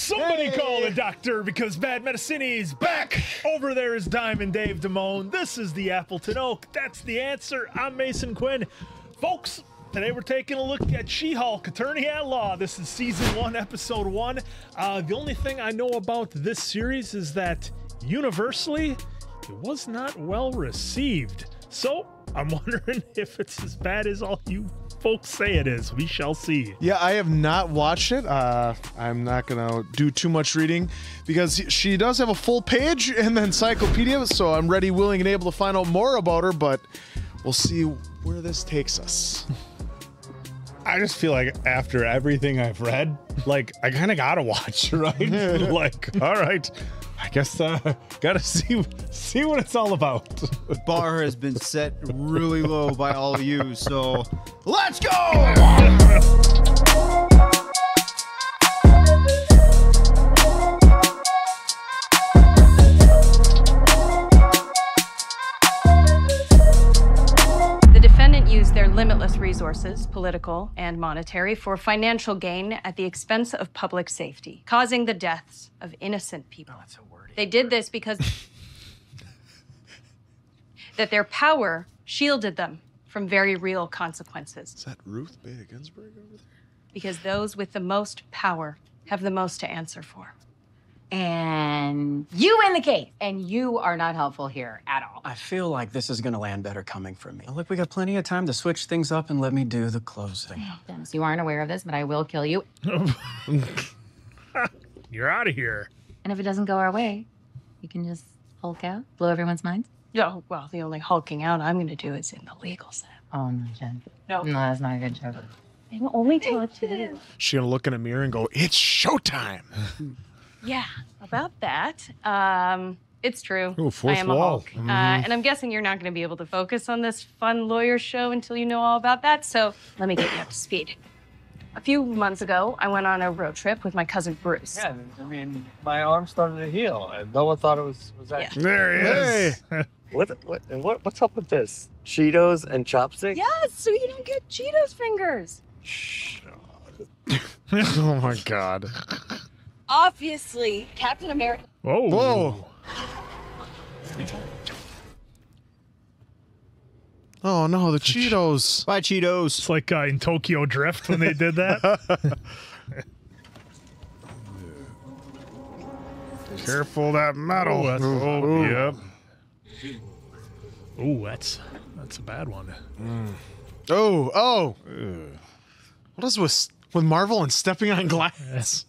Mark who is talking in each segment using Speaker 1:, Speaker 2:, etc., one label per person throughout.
Speaker 1: Somebody call the doctor because Bad Medicine's back. Over there is Diamond Dave Damone. This is the Appleton Oak. That's the answer. I'm Mason Quinn. Folks, today we're taking a look at She-Hulk, Attorney at Law. This is Season 1, Episode 1. The only thing I know about this series is that universally, it was not well received. So, I'm wondering if it's as bad as all you folks say it is. We shall see.
Speaker 2: Yeah, I have not watched it. I'm not gonna do too much reading because she does have a full page and then encyclopedia, so I'm ready, willing, and able to find out more about her, but we'll see where this takes us.
Speaker 3: I just feel like after everything I've read, like, I kind of gotta watch, right? Like, all right, I guess gotta see what it's all about.
Speaker 4: The bar has been set really low by all of you, so let's go!
Speaker 5: The defendant used their limitless resources, political and monetary, for financial gain at the expense of public safety, causing the deaths of innocent people.
Speaker 1: Oh, that's so wordy.
Speaker 5: They did this because that their power shielded them from very real consequences.
Speaker 2: Is that Ruth Bader Ginsburg over there?
Speaker 5: Because those with the most power have the most to answer for.
Speaker 6: And you win the case. And you are not helpful here at all.
Speaker 7: I feel like this is gonna land better coming from me. Look, we got plenty of time to switch things up and let me do the closing.
Speaker 6: Dennis, you aren't aware of this, but I will kill you.
Speaker 1: You're out of here.
Speaker 6: And if it doesn't go our way, you can just Hulk out, blow everyone's minds.
Speaker 5: No, well, the only hulking out I'm going to do is in the legal sense.
Speaker 6: Oh, no, Jen.
Speaker 5: No.
Speaker 6: No, that's not a good joke. I'm only telling you.
Speaker 2: She's gonna look in a mirror and go, "It's showtime."
Speaker 5: Yeah, about that. It's true.
Speaker 3: Ooh, fourth
Speaker 5: I am a
Speaker 3: wall.
Speaker 5: Hulk. And I'm guessing you're not going to be able to focus on this fun lawyer show until you know all about that. So let me get you up to speed. A few months ago, I went on a road trip with my cousin Bruce.
Speaker 8: Yeah, I mean, my arm started to heal, and no one thought it was actually.
Speaker 3: There he is.
Speaker 8: What's up with this? Cheetos and chopsticks?
Speaker 5: Yes, so you don't get Cheetos fingers.
Speaker 2: Oh my God.
Speaker 5: Obviously, Captain America.
Speaker 1: Whoa.
Speaker 2: Whoa. Oh no, the Cheetos.
Speaker 4: Bye, Cheetos.
Speaker 1: It's like in Tokyo Drift when they did that.
Speaker 3: Careful of that metal.
Speaker 1: Yep. Ooh, that's a bad one.
Speaker 2: Oh. What is with Marvel and stepping on glass?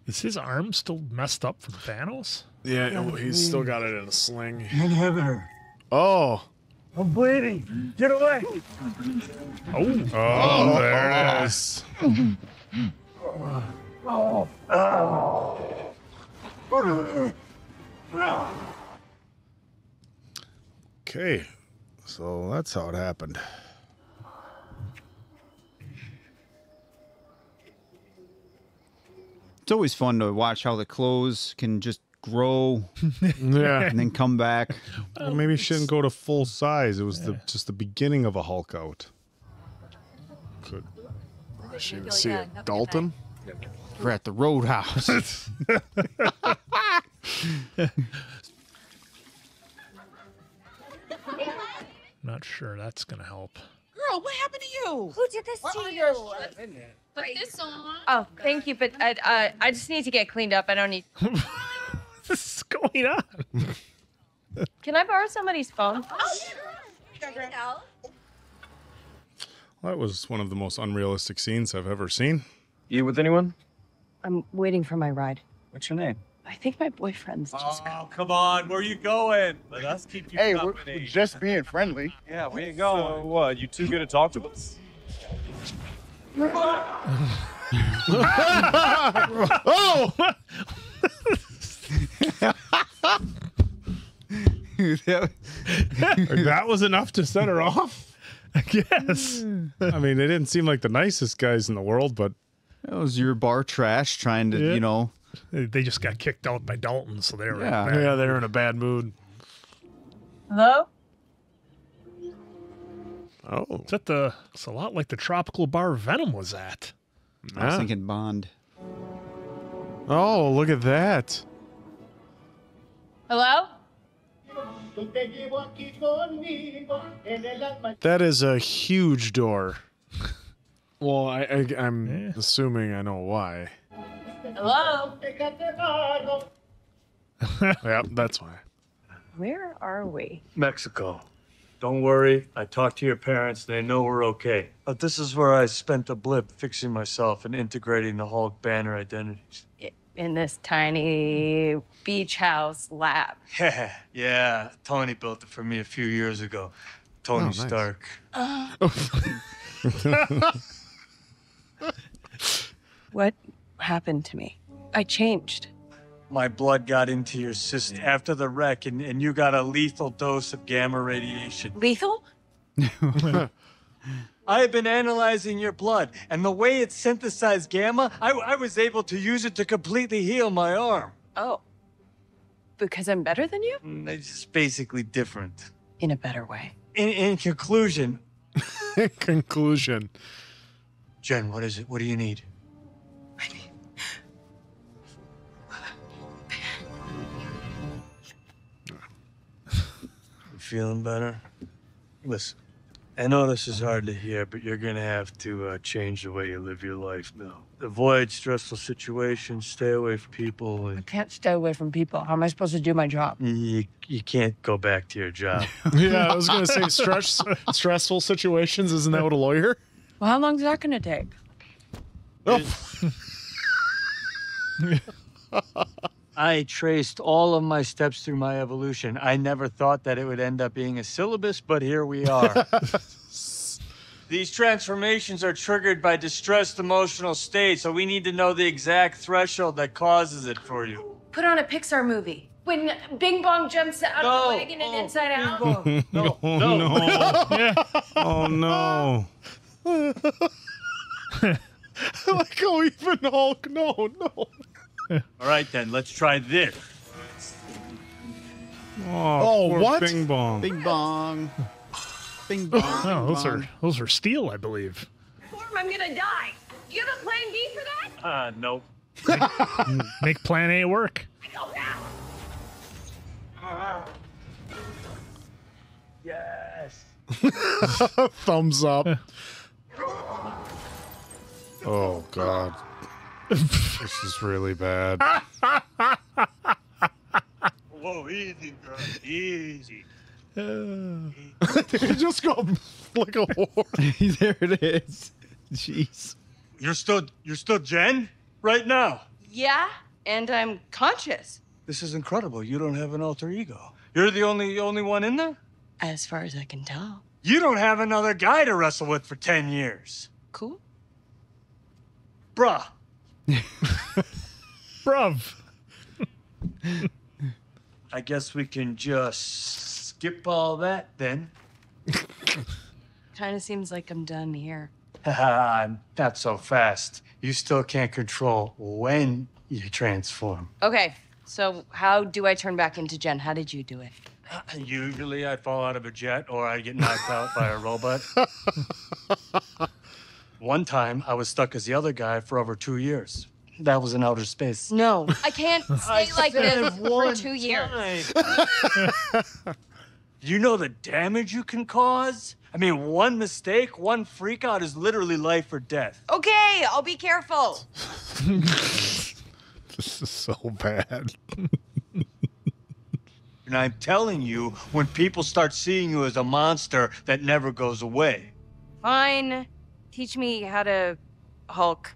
Speaker 1: Is his arm still messed up from Thanos?
Speaker 2: Yeah, he's still got it in a sling.
Speaker 8: Inhibitor.
Speaker 2: Oh.
Speaker 8: I'm bleeding. Get away.
Speaker 3: Oh, there it is. Okay, so that's how it happened.
Speaker 4: It's always fun to watch how the clothes can just grow
Speaker 3: Yeah.
Speaker 4: and then come back.
Speaker 3: Well, maybe it shouldn't go to full size. It was just the beginning of a Hulk out.
Speaker 2: Could rush in to see it. Dalton?
Speaker 4: We're at the Roadhouse.
Speaker 1: Not sure that's gonna help.
Speaker 9: Girl, what happened to you?
Speaker 6: Who did this to you?
Speaker 9: Put this on.
Speaker 5: Oh, thank you, but I just need to get cleaned up. I don't need.
Speaker 1: What's going on?
Speaker 5: Can I borrow somebody's phone?
Speaker 3: That was one of the most unrealistic scenes I've ever seen.
Speaker 8: You with anyone?
Speaker 5: I'm waiting for my ride.
Speaker 8: What's your name?
Speaker 5: I think my boyfriend's just.
Speaker 8: Oh, come on. Where are you going? Let us keep you company.
Speaker 10: We're just being friendly.
Speaker 8: Yeah, where you going? So, what? You too good to talk to us?
Speaker 2: Oh!
Speaker 3: That was enough to set her off?
Speaker 1: I guess.
Speaker 3: I mean, they didn't seem like the nicest guys in the world, but...
Speaker 4: That was your bar trash trying to, you know...
Speaker 1: They just got kicked out by Dalton, so they were
Speaker 2: Yeah, they were in a bad mood.
Speaker 5: Hello?
Speaker 2: Oh.
Speaker 1: It's a lot like the tropical bar Venom was at.
Speaker 4: I was thinking Bond.
Speaker 2: Oh, look at that.
Speaker 5: Hello?
Speaker 2: That is a huge door. Well, I'm assuming I know why.
Speaker 5: Hello?
Speaker 2: Yep, that's why.
Speaker 5: Where are we?
Speaker 8: Mexico. Don't worry, I talked to your parents. They know we're okay. But this is where I spent a blip fixing myself and integrating the Hulk banner identities.
Speaker 5: In this tiny beach house lab.
Speaker 8: Yeah. Tony built it for me a few years ago. Tony
Speaker 2: nice.
Speaker 8: Stark.
Speaker 5: What happened to me? I changed.
Speaker 8: My blood got into your system after the wreck, and you got a lethal dose of gamma radiation.
Speaker 5: Lethal?
Speaker 8: I have been analyzing your blood, and the way it synthesized gamma, I was able to use it to completely heal my arm.
Speaker 5: Oh. Because I'm better than you?
Speaker 8: It's just basically different.
Speaker 5: In a better way.
Speaker 8: In conclusion,
Speaker 2: Conclusion.
Speaker 8: Jen, what is it? What do you need? You feeling better? Listen, I know this is hard to hear, but you're gonna have to change the way you live your life now. Avoid stressful situations, stay away from people,
Speaker 5: I
Speaker 8: and
Speaker 5: can't stay away from people. How am I supposed to do my job?
Speaker 8: you can't go back to your job.
Speaker 2: Yeah, I was gonna say stressful situations. Isn't that what a lawyer?
Speaker 5: Well, how long is that going to take?
Speaker 8: I traced all of my steps through my evolution. I never thought that it would end up being a syllabus, but here we are. These transformations are triggered by distressed emotional states, so we need to know the exact threshold that causes it for you.
Speaker 5: Put on a Pixar movie. When Bing Bong jumps out of the wagon and Inside Out.
Speaker 3: No. Oh no.
Speaker 2: Like, oh, even Hulk. No.
Speaker 8: All right, then, let's try this.
Speaker 2: Oh,
Speaker 3: poor
Speaker 2: what?
Speaker 3: Bing bong.
Speaker 4: Bing bong. Bing bong.
Speaker 1: Oh, those are steel, I believe.
Speaker 5: Form, I'm gonna die. Do you have a plan B for that?
Speaker 8: Nope.
Speaker 1: Make Plan A work.
Speaker 5: I go now.
Speaker 8: Yes.
Speaker 2: Thumbs up. Oh God. This is really bad.
Speaker 8: Whoa, easy, girl. Easy.
Speaker 2: Just go like a whore.
Speaker 4: There it is. Jeez.
Speaker 8: You're still Jen? Right now.
Speaker 5: Yeah, and I'm conscious.
Speaker 8: This is incredible. You don't have an alter ego. You're the only one in there?
Speaker 5: As far as I can tell.
Speaker 8: You don't have another guy to wrestle with for 10 years.
Speaker 5: Cool.
Speaker 8: Bruh.
Speaker 1: Bruv.
Speaker 8: I guess we can just skip all that then.
Speaker 5: Kind of seems like I'm done here.
Speaker 8: Haha, not so fast. You still can't control when you transform.
Speaker 5: Okay, so how do I turn back into Jen? How did you do it?
Speaker 8: Usually I fall out of a jet or I get knocked out by a robot. One time I was stuck as the other guy for over 2 years. That was in outer space.
Speaker 5: No, I can't stay like this for 2 years.
Speaker 8: You know the damage you can cause? I mean, one mistake, one freak out is literally life or death.
Speaker 5: Okay, I'll be careful.
Speaker 2: This is so bad.
Speaker 8: And I'm telling you, when people start seeing you as a monster that never goes away.
Speaker 5: Fine. Teach me how to Hulk.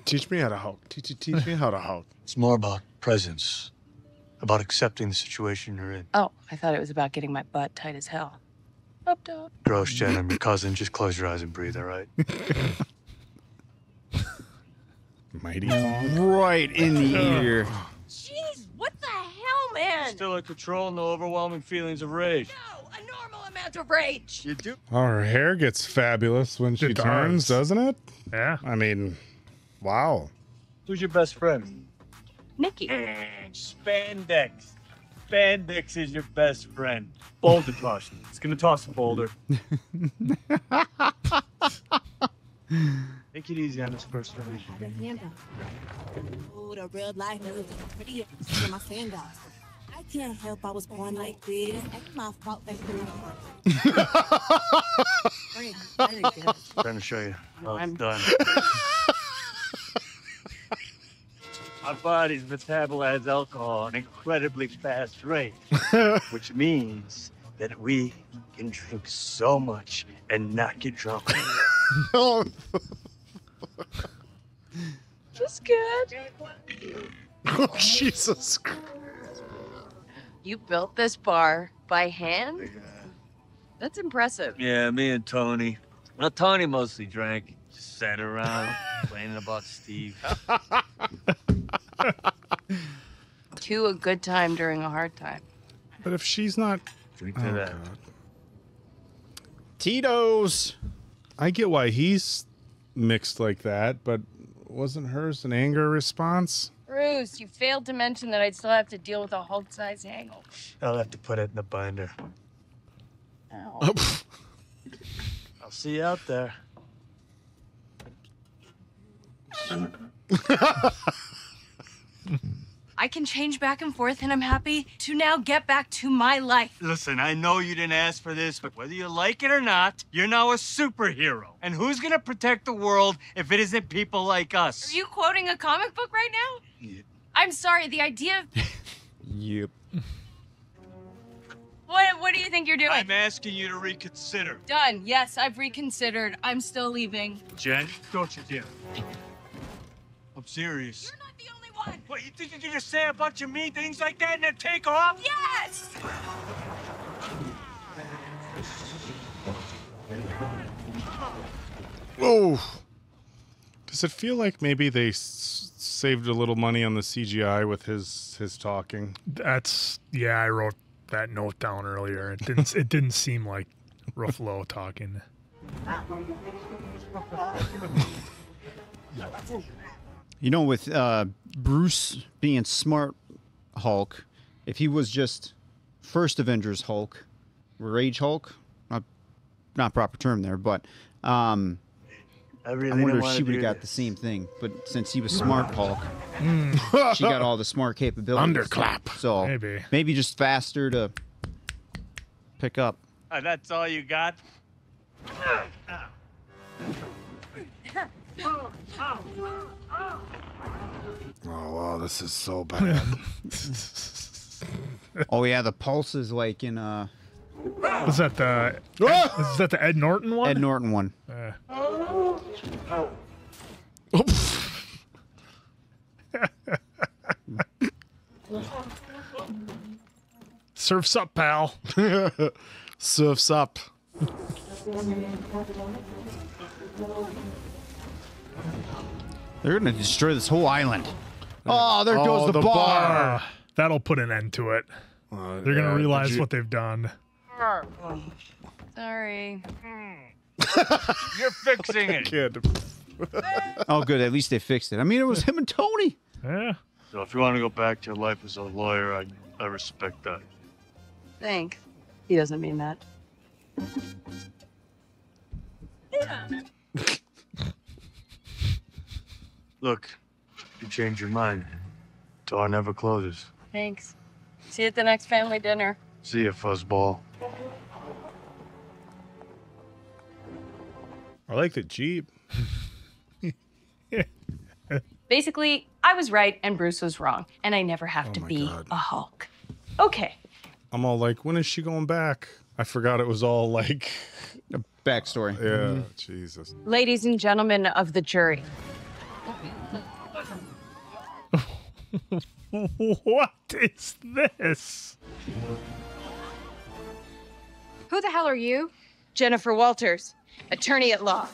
Speaker 2: Teach me how to Hulk. Teach me how to Hulk.
Speaker 8: It's more about presence, about accepting the situation you're in.
Speaker 5: Oh, I thought it was about getting my butt tight as hell. Up, down.
Speaker 8: Gross, Jen, I'm your cousin. Just close your eyes and breathe, all right?
Speaker 3: Mighty Hulk.
Speaker 4: Right in the ear.
Speaker 5: Jeez, what the hell, man?
Speaker 8: Still in control, no overwhelming feelings of rage.
Speaker 5: No, a normal amount of rage.
Speaker 8: You do?
Speaker 3: Oh, her hair gets fabulous when she
Speaker 1: It
Speaker 3: turns,
Speaker 1: does.
Speaker 3: doesn't it?
Speaker 1: Yeah.
Speaker 3: I mean, wow.
Speaker 8: Who's your best friend?
Speaker 5: Nikki.
Speaker 8: Spandex. Spandex is your best friend. Boulder tossing. It's gonna toss a boulder. Take it easy on this first one.
Speaker 9: Ooh, the real life is pretty than my sandals. I can't help I was born like this. That's my fault. That's
Speaker 8: Trying to show you. Oh, I'm done. Our bodies metabolize alcohol at an incredibly fast rate, which means that we can drink so much and not get drunk.
Speaker 2: Oh.
Speaker 5: Just good.
Speaker 2: Oh, Jesus Christ.
Speaker 5: You built this bar by hand? That's impressive.
Speaker 8: Yeah, me and Tony. Well, Tony mostly drank. Just sat around complaining about Steve.
Speaker 5: To a good time during a hard time.
Speaker 3: But if she's not,
Speaker 8: Drink to that.
Speaker 4: Tito's.
Speaker 3: I get why he's mixed like that, but wasn't hers an anger response?
Speaker 5: Bruce, you failed to mention that I'd still have to deal with a Hulk-sized hangover.
Speaker 8: I'll have to put it in the binder.
Speaker 5: Ow.
Speaker 8: I'll see you out there.
Speaker 5: I can change back and forth, and I'm happy to now get back to my life.
Speaker 8: Listen, I know you didn't ask for this, but whether you like it or not, you're now a superhero. And who's gonna protect the world if it isn't people like us?
Speaker 5: Are you quoting a comic book right now?
Speaker 8: Yeah.
Speaker 5: I'm sorry, the idea of...
Speaker 4: Yep.
Speaker 5: What do you think you're doing?
Speaker 8: I'm asking you to reconsider.
Speaker 5: Done. Yes, I've reconsidered. I'm still leaving.
Speaker 8: Jen, don't you dare. I'm serious.
Speaker 5: You're not the only one.
Speaker 8: What, you think you can just say a bunch of mean things like that and then take off?
Speaker 5: Yes!
Speaker 3: Oh. Does it feel like maybe they saved a little money on the CGI with his talking?
Speaker 1: That's yeah. I wrote that note down earlier. It didn't seem like Ruffalo talking.
Speaker 4: You know, with Bruce being smart Hulk, if he was just first Avengers Hulk, Rage Hulk, not proper term there, but I wonder if she would have got the same thing. But since he was smart Hulk, she got all the smart capabilities.
Speaker 3: Underclap.
Speaker 4: So maybe just faster to pick up.
Speaker 8: That's all you got?
Speaker 3: Oh, wow, this is so bad.
Speaker 4: Oh yeah, the pulse is like in
Speaker 1: Is that the Ed Norton one?
Speaker 4: Ed Norton one.
Speaker 1: Surf's up, pal.
Speaker 2: Surf's up.
Speaker 4: They're gonna destroy this whole island. Oh, there goes the bar.
Speaker 1: That'll put an end to it. They're gonna realize what they've done.
Speaker 5: Sorry.
Speaker 8: You're fixing it.
Speaker 2: Kid.
Speaker 4: Oh, good. At least they fixed it. I mean, it was him and Tony.
Speaker 1: Yeah.
Speaker 8: So if you want to go back to your life as a lawyer, I respect that.
Speaker 5: Thanks. He doesn't mean that.
Speaker 8: Look, you change your mind. Door never closes.
Speaker 5: Thanks. See you at the next family dinner.
Speaker 8: See ya, fuzzball.
Speaker 3: I like the Jeep.
Speaker 5: Basically, I was right and Bruce was wrong, and I never have to be a Hulk. Okay.
Speaker 3: I'm all like, when is she going back? I forgot it was all like
Speaker 4: a backstory.
Speaker 3: Yeah, Jesus.
Speaker 5: Ladies and gentlemen of the jury.
Speaker 1: What is this?
Speaker 5: Who the hell are you? Jennifer Walters, attorney at law.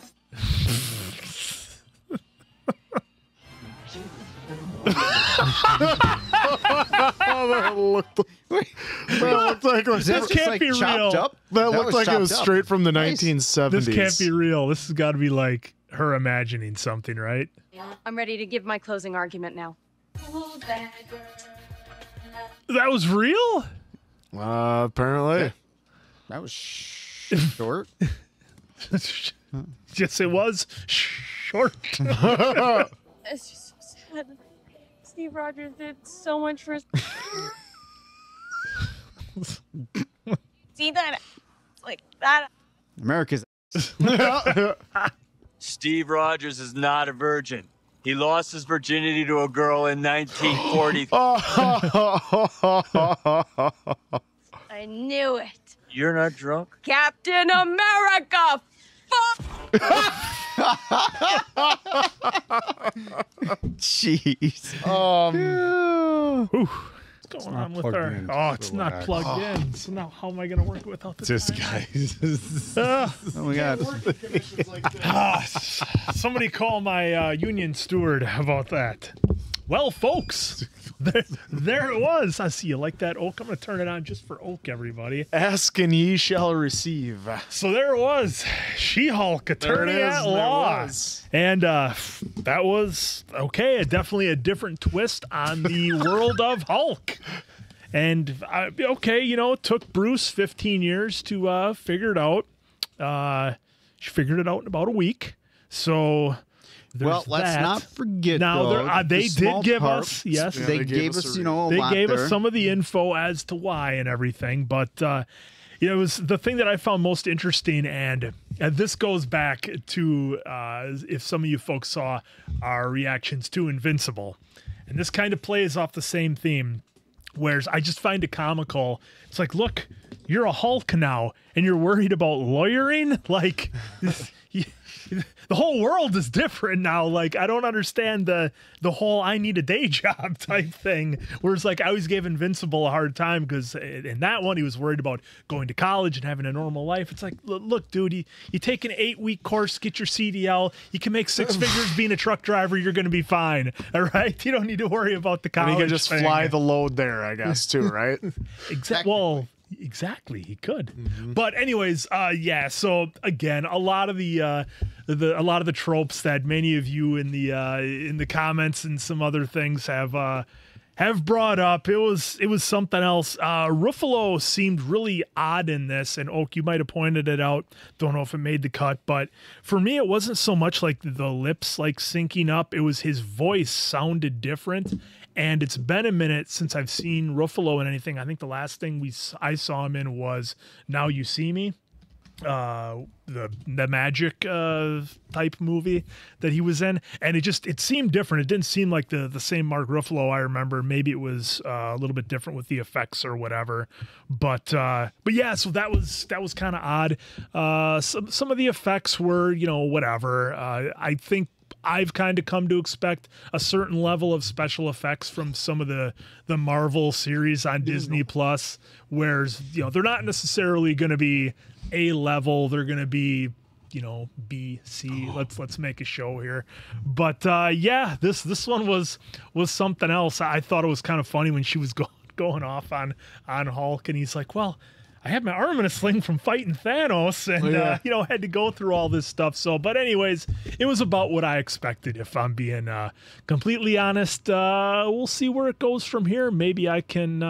Speaker 2: That looked like it was.
Speaker 1: This can't be real.
Speaker 2: That looked like it was straight from the 1970s.
Speaker 1: This can't be real. This has got to be like her imagining something, right?
Speaker 5: I'm ready to give my closing argument now.
Speaker 1: That was real?
Speaker 2: Apparently.
Speaker 4: That was short.
Speaker 1: Yes, it was short.
Speaker 5: It's just so sad. Steve Rogers did so much for his. See that? It's like that.
Speaker 4: America's.
Speaker 8: Steve Rogers is not a virgin. He lost his virginity to a girl in 1940.
Speaker 5: I knew it.
Speaker 8: You're not drunk?
Speaker 5: Captain America.
Speaker 4: Jeez.
Speaker 1: What's going on with
Speaker 3: plugged
Speaker 1: our?
Speaker 3: in.
Speaker 1: Oh, it's
Speaker 3: So
Speaker 1: not
Speaker 3: relax.
Speaker 1: plugged in. So now, how am I gonna work it without the
Speaker 3: This
Speaker 1: time?
Speaker 3: guy.
Speaker 4: Oh my God.
Speaker 1: Somebody call my union steward about that. Well, folks, there it was. I see you like that oak. I'm gonna turn it on just for oak, everybody.
Speaker 2: Ask and ye shall receive.
Speaker 1: So there it was, She-Hulk, attorney at law, and that was okay. Definitely a different twist on the world of Hulk. And okay, you know, it took Bruce 15 years to figure it out. She figured it out in about a week. So.
Speaker 4: Well, let's not forget.
Speaker 1: Now
Speaker 4: though,
Speaker 1: they
Speaker 4: the
Speaker 1: did
Speaker 4: small
Speaker 1: give
Speaker 4: part-
Speaker 1: us yes,
Speaker 2: Yeah,
Speaker 4: They gave us, you know, a
Speaker 1: they
Speaker 4: lot
Speaker 1: gave
Speaker 4: there.
Speaker 1: us some of the info as to why and everything, but you know, it was the thing that I found most interesting, and this goes back to if some of you folks saw our reactions to Invincible, and this kind of plays off the same theme. Whereas I just find it comical. It's like, look, you're a Hulk now, and you're worried about lawyering? Like, the whole world is different now. Like, I don't understand the whole I need a day job type thing. Whereas, like, I always gave Invincible a hard time because in that one, he was worried about going to college and having a normal life. It's like, look, dude, you take an 8-week course, get your CDL, you can make 6 figures being a truck driver, you're going to be fine. All right? You don't need to worry about the college
Speaker 2: And he can just
Speaker 1: thing.
Speaker 2: fly the load there, I guess, too, right?
Speaker 1: Well, exactly, he could. But anyways, yeah. So again, a lot of the tropes that many of you in the comments and some other things have brought up. It was something else. Ruffalo seemed really odd in this, and Oak, you might have pointed it out. Don't know if it made the cut, but for me, it wasn't so much like the lips like syncing up. It was his voice sounded different. And it's been a minute since I've seen Ruffalo in anything. I think the last thing I saw him in was Now You See Me, the magic type movie that he was in, and it seemed different. It didn't seem like the same Mark Ruffalo I remember. Maybe it was a little bit different with the effects or whatever. But yeah, so that was kind of odd. Some of the effects were, you know, whatever. I think I've kind of come to expect a certain level of special effects from some of the Marvel series on Disney Plus, whereas, you know, they're not necessarily going to be A level. They're going to be, you know, B, C. Let's make a show here. But yeah, this one was something else. I thought it was kind of funny when she was going off on Hulk, and he's like, well, I had my arm in a sling from fighting Thanos, and you know, had to go through all this stuff. So, but anyways, it was about what I expected. If I'm being completely honest, we'll see where it goes from here. Maybe I can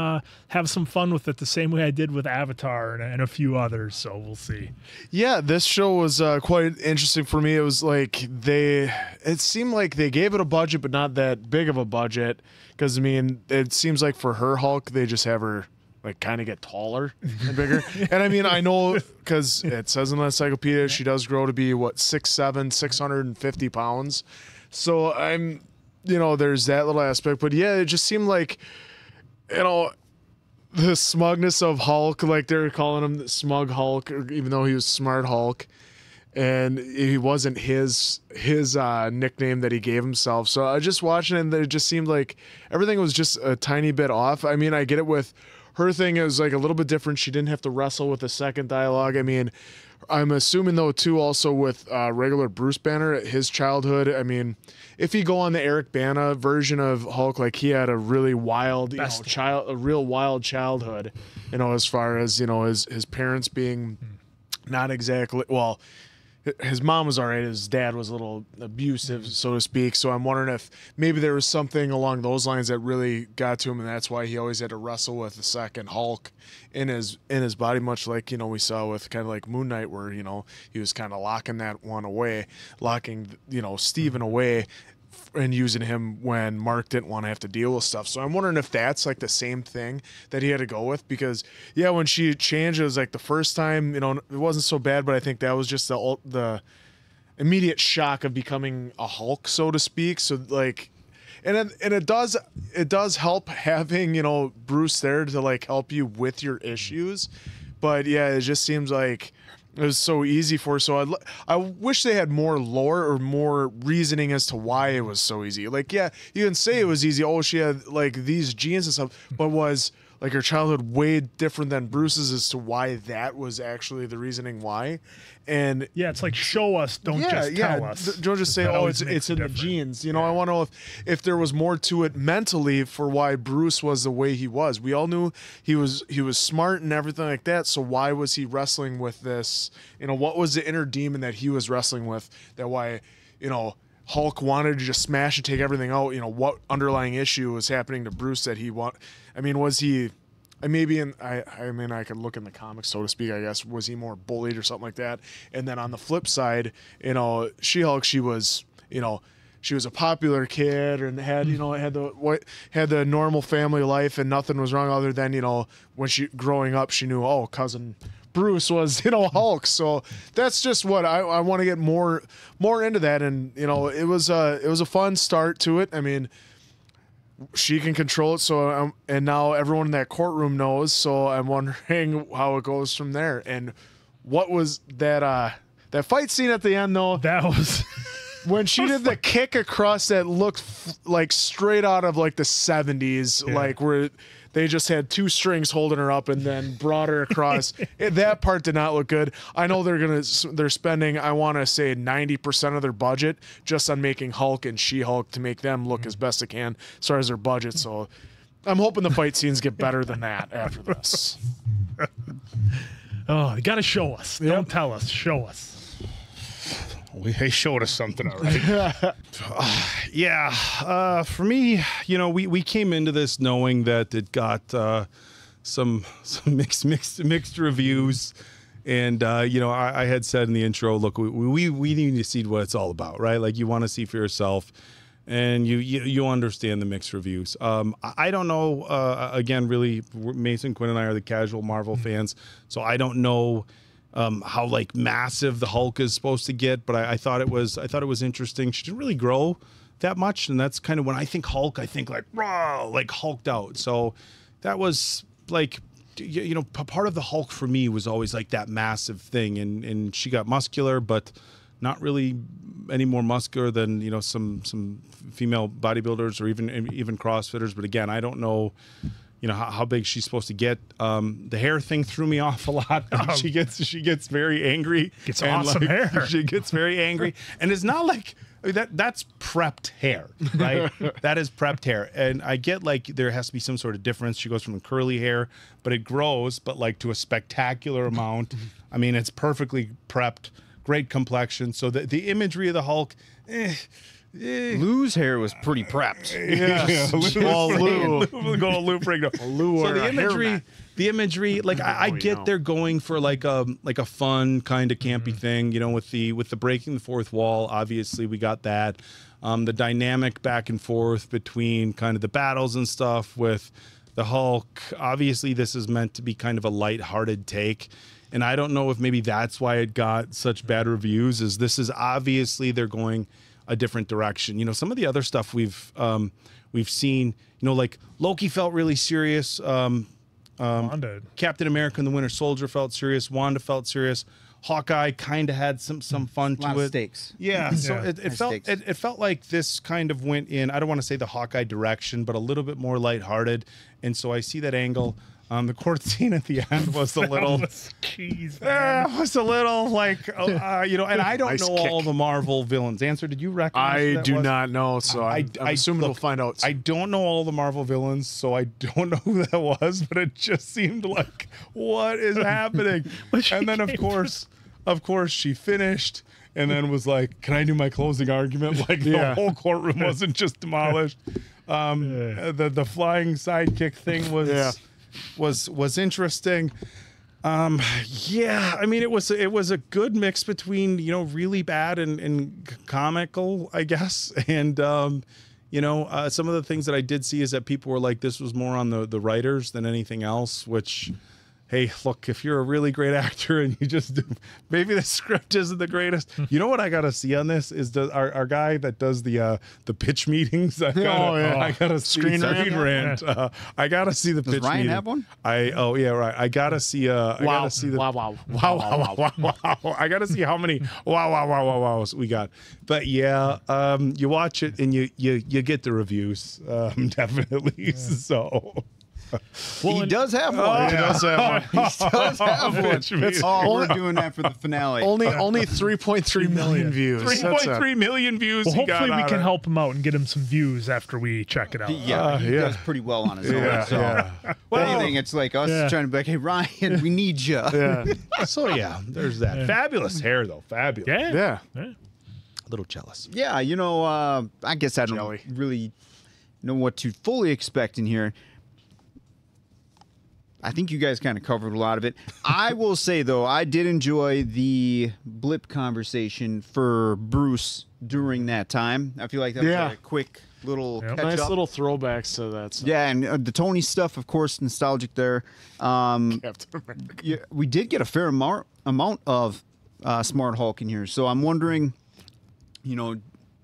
Speaker 1: have some fun with it the same way I did with Avatar and a few others. So we'll see.
Speaker 2: Yeah, this show was quite interesting for me. It was like it seemed like they gave it a budget, but not that big of a budget. Because, I mean, it seems like for her Hulk, they just have her like kind of get taller and bigger. And I mean, I know because it says in the encyclopedia, she does grow to be 6'7", 650 pounds. So I'm, you know, there's that little aspect, but yeah, it just seemed like, you know, the smugness of Hulk, like they're calling him Smug Hulk, even though he was Smart Hulk. And he wasn't his nickname that he gave himself. So I was just watching it, and it just seemed like everything was just a tiny bit off. I mean, I get it with her thing is like a little bit different. She didn't have to wrestle with the second dialogue. I mean, I'm assuming though too also with regular Bruce Banner, his childhood. I mean, if you go on the Eric Bana version of Hulk, like he had a really wild, a real wild childhood. You know, as far as, you know, his parents being not exactly, well, his mom was all right. His dad was a little abusive, so to speak. So I'm wondering if maybe there was something along those lines that really got to him, and that's why he always had to wrestle with the second Hulk in his body, much like, you know, we saw with kind of like Moon Knight, where, you know, he was kind of locking that one away, locking, you know, Steven away, and using him when Mark didn't want to have to deal with stuff. So I'm wondering if that's like the same thing that he had to go with, because yeah, when she changed, it was like the first time, you know, it wasn't so bad, but I think that was just the immediate shock of becoming a Hulk, so to speak. So like, and it does help having, you know, Bruce there to like help you with your issues. But yeah, it just seems like it was so easy for her. So I wish they had more lore or more reasoning as to why it was so easy. Like, yeah, you can say it was easy. Oh, she had like these genes and stuff, but was like her childhood way different than Bruce's as to why that was actually the reasoning why. And
Speaker 1: yeah, it's like, show us, don't just tell us.
Speaker 2: Don't just say, oh, it's in the genes. You know, I want to know if there was more to it mentally for why Bruce was the way he was. We all knew he was smart and everything like that. So why was he wrestling with this? You know, what was the inner demon that he was wrestling with? That why, you know, Hulk wanted to just smash and take everything out. You know, what underlying issue was happening to Bruce that he want? I mean, was he? I mean, I could look in the comics, so to speak, I guess. Was he more bullied or something like that? And then on the flip side, you know, She-Hulk, she was a popular kid and had, you know, had the normal family life and nothing was wrong other than, you know, when she growing up, she knew, oh, cousin Bruce was, you know, Hulk. So that's just what I want to get more into that. And, you know, it was a fun start to it. I mean, she can control it, so and now everyone in that courtroom knows. So I'm wondering how it goes from there. And what was that fight scene at the end though?
Speaker 1: That was
Speaker 2: when she did the kick across that looked like straight out of like the 70s, like where they just had two strings holding her up and then brought her across. That part did not look good. I know they're spending, I want to say 90% of their budget just on making Hulk and She-Hulk to make them look as best they can as far as their budget. So I'm hoping the fight scenes get better than that after this.
Speaker 1: Oh, you got to show us. Yep. Don't tell us. Show us.
Speaker 3: They showed us something already. For me, you know, we came into this knowing that it got some mixed reviews, and you know, I had said in the intro, look, we need to see what it's all about, right? Like, you want to see for yourself, and you understand the mixed reviews. I don't know. Again, really, Mason, Quinn, and I are the casual Marvel fans, so I don't know how like massive the Hulk is supposed to get, but I thought it was interesting. She didn't really grow that much, and that's kind of when I think Hulk, I think like raw, like hulked out. So that was like, you know, part of the Hulk for me was always like that massive thing, and she got muscular, but not really any more muscular than, you know, some female bodybuilders or even CrossFitters. But again, I don't know, you know, how big she's supposed to get. The hair thing threw me off a lot. She gets very angry.
Speaker 1: Gets awesome hair.
Speaker 3: She gets very angry, and it's not like, I mean, that's prepped hair, right? That is prepped hair, and I get like there has to be some sort of difference. She goes from curly hair, but it grows, but like to a spectacular amount. I mean, it's perfectly prepped, great complexion. So the imagery of the Hulk.
Speaker 4: Lou's hair was pretty prepped.
Speaker 3: Lou. So the imagery, like I get they're going for like a fun kind of campy thing, you know, with the breaking the fourth wall. Obviously, we got that. The dynamic back and forth between kind of the battles and stuff with the Hulk. Obviously, this is meant to be kind of a lighthearted take. And I don't know if maybe that's why it got such bad reviews, is this is obviously they're going a different direction. You know, some of the other stuff we've seen, you know, like Loki felt really serious. Captain America and the Winter Soldier felt serious. Wanda felt serious. Hawkeye kind of had some fun to it.
Speaker 4: Stakes.
Speaker 3: Yeah. So it felt like this kind of went in, I don't want to say the Hawkeye direction, but a little bit more lighthearted. And so I see that angle. The court scene at the end was a little, was a little like, you know, and I don't know all the Marvel villains. Answer, did you recognize?
Speaker 2: I do not know, so I'm assuming we'll find out.
Speaker 3: I don't know all the Marvel villains, so I don't know who that was, but it just seemed like, what is happening? And then, of course, of course, she finished and then was like, "Can I do my closing argument?" Like the whole courtroom wasn't just demolished. The flying sidekick thing was interesting. I mean, it was a good mix between, you know, really bad and comical, I guess. And, you know, some of the things that I did see is that people were like, this was more on the writers than anything else, which, hey, look, if you're a really great actor and you just do, maybe the script isn't the greatest. You know what I got to see on this is our guy that does the pitch meetings. I gotta see Screen Rant. I gotta see the pitch meeting. Does Ryan have one? I gotta see. I gotta see the wow. I gotta see how many wows we got. But yeah, you watch it and you get the reviews, definitely. So.
Speaker 4: Well, he does have one.
Speaker 2: He does have one.
Speaker 4: He does have one. We're doing that for the finale.
Speaker 2: Only 3.3 million views.
Speaker 3: 3.3 million views.
Speaker 1: Well, hopefully we can help him out and get him some views after we check it out.
Speaker 4: He does pretty well on his own. So well, anything, it's like us trying to be like, hey, Ryan, we need you.
Speaker 2: Yeah.
Speaker 3: So yeah, there's that. Fabulous hair though. Fabulous.
Speaker 1: Yeah.
Speaker 3: A little jealous.
Speaker 4: Yeah, you know, I guess I don't really know what to fully expect in here. I think you guys kind of covered a lot of it. I will say, though, I did enjoy the blip conversation for Bruce during that time. I feel like that was a quick little catch
Speaker 2: nice
Speaker 4: up.
Speaker 2: Little throwbacks to that stuff.
Speaker 4: Yeah, and the Tony stuff, of course, nostalgic there. We did get a fair amount of Smart Hulk in here, so I'm wondering, you know,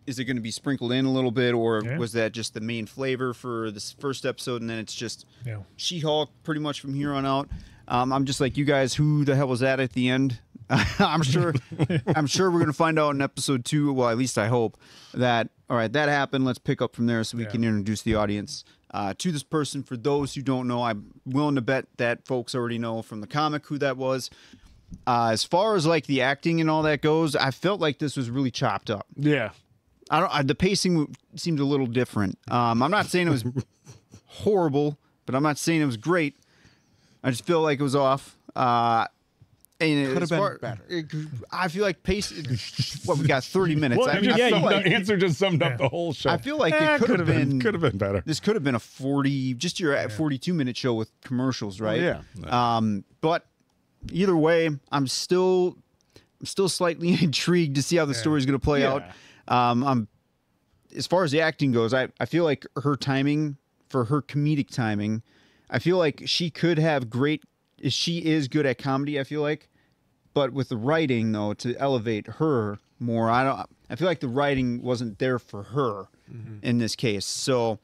Speaker 4: is it going to be sprinkled in a little bit, or was that just the main flavor for this first episode, and then it's just She-Hulk pretty much from here on out? I'm just like, you guys, who the hell was that at the end? I'm sure we're going to find out in episode 2. Well, at least I hope that. All right, that happened. Let's pick up from there so we can introduce the audience to this person. For those who don't know, I'm willing to bet that folks already know from the comic who that was. As far as like the acting and all that goes, I felt like this was really chopped up.
Speaker 2: Yeah.
Speaker 4: The pacing seemed a little different. I'm not saying it was horrible, but I'm not saying it was great. I just feel like it was off. And
Speaker 2: could have been better.
Speaker 4: I feel like pace. We got 30 minutes.
Speaker 3: Well, the answer just summed up the whole show.
Speaker 4: I feel like it could have been
Speaker 3: better.
Speaker 4: This could have been a 42-minute show with commercials, right?
Speaker 2: Oh, yeah.
Speaker 4: But either way, I'm still slightly intrigued to see how the story is going to play out. As far as the acting goes, I feel like her timing, for her comedic timing, I feel like she could have she is good at comedy, I feel like, but with the writing though, to elevate her more, I feel like the writing wasn't there for her in this case. So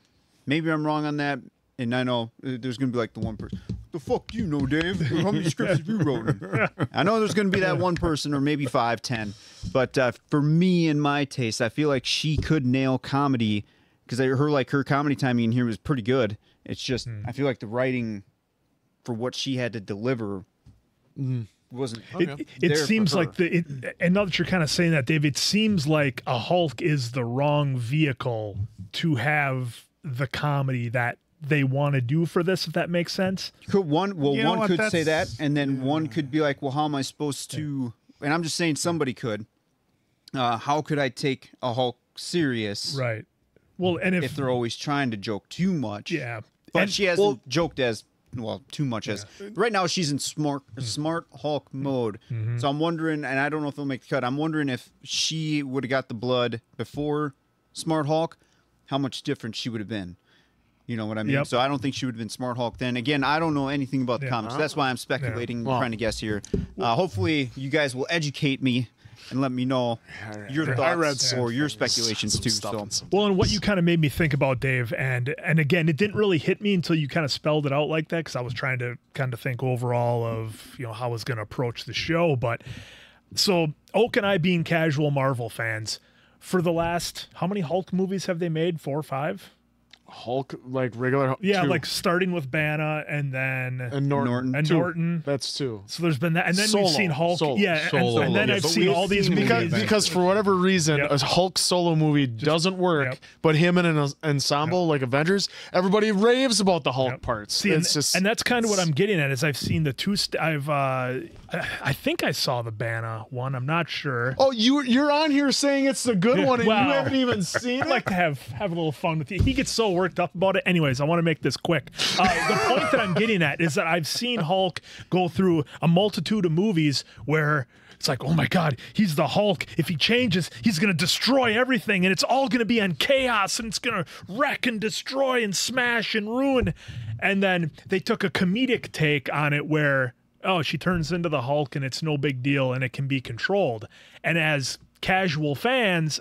Speaker 4: maybe I'm wrong on that. And I know there's going to be like the one person, the fuck you know, Dave? How many scripts have you wrote? I know there's going to be that one person, or maybe 5, 10. But for me and my taste, I feel like she could nail comedy, because her comedy timing in here was pretty good. It's just, I feel like the writing for what she had to deliver wasn't.
Speaker 1: It seems like and now that you're kind of saying that, Dave, it seems like a Hulk is the wrong vehicle to have the comedy that they want to do for this, if that makes sense.
Speaker 4: One could say that, and then one could be like, well, how am I supposed to, and I'm just saying somebody could, how could I take a Hulk serious?
Speaker 1: Right. Well, and if
Speaker 4: they're always trying to joke too much.
Speaker 1: Yeah.
Speaker 4: But she hasn't joked as too much as right now. She's in smart Hulk mode. So I'm wondering, and I don't know if they'll make the cut, I'm wondering if she would have got the blood before Smart Hulk, how much different she would have been. You know what I mean? So I don't think she would have been Smart Hulk then. Again, I don't know anything about the comics. That's why I'm speculating, trying to guess here. Hopefully you guys will educate me and let me know your thoughts or your speculations too. So.
Speaker 1: Well, and what you kind of made me think about, Dave, and again, it didn't really hit me until you kind of spelled it out like that, because I was trying to kind of think overall of, you know, how I was going to approach the show. But so Oak and I, being casual Marvel fans, for the last, how many Hulk movies have they made? 4 or 5?
Speaker 2: Hulk, like regular Hulk?
Speaker 1: Yeah,
Speaker 2: two.
Speaker 1: like starting with Banner and then
Speaker 2: and Norton.
Speaker 1: and
Speaker 2: Two.
Speaker 1: Norton.
Speaker 2: That's 2.
Speaker 1: So there's been that, and then
Speaker 2: Solo.
Speaker 1: we've seen Hulk.
Speaker 2: Solo.
Speaker 1: Yeah,
Speaker 3: Solo.
Speaker 1: and then
Speaker 3: Yeah,
Speaker 1: I've
Speaker 3: but
Speaker 1: seen
Speaker 3: we've
Speaker 1: all these
Speaker 3: seen
Speaker 1: movies.
Speaker 2: Because for whatever reason,
Speaker 1: Yep.
Speaker 2: a Hulk solo movie doesn't work,
Speaker 1: Yep.
Speaker 2: but him in an ensemble like Avengers, everybody raves about the Hulk
Speaker 1: Yep.
Speaker 2: parts.
Speaker 1: See,
Speaker 2: It's just
Speaker 1: and that's kind of what I'm getting at. Is I've seen the two. I think I saw the Banner one. I'm not sure.
Speaker 2: oh, you're on here saying it's the good one, and
Speaker 1: Wow.
Speaker 2: you haven't even seen
Speaker 1: I'd
Speaker 2: it.
Speaker 1: like to have a little fun with you. He gets so worked up about it. Anyways, I want to make this quick. The point that I'm getting at is that I've seen Hulk go through a multitude of movies where it's like, oh my God, he's the Hulk. If he changes, he's going to destroy everything, and it's all going to be on chaos, and it's going to wreck and destroy and smash and ruin. And then they took a comedic take on it where, oh, she turns into the Hulk, and it's no big deal, and it can be controlled. And as casual fans,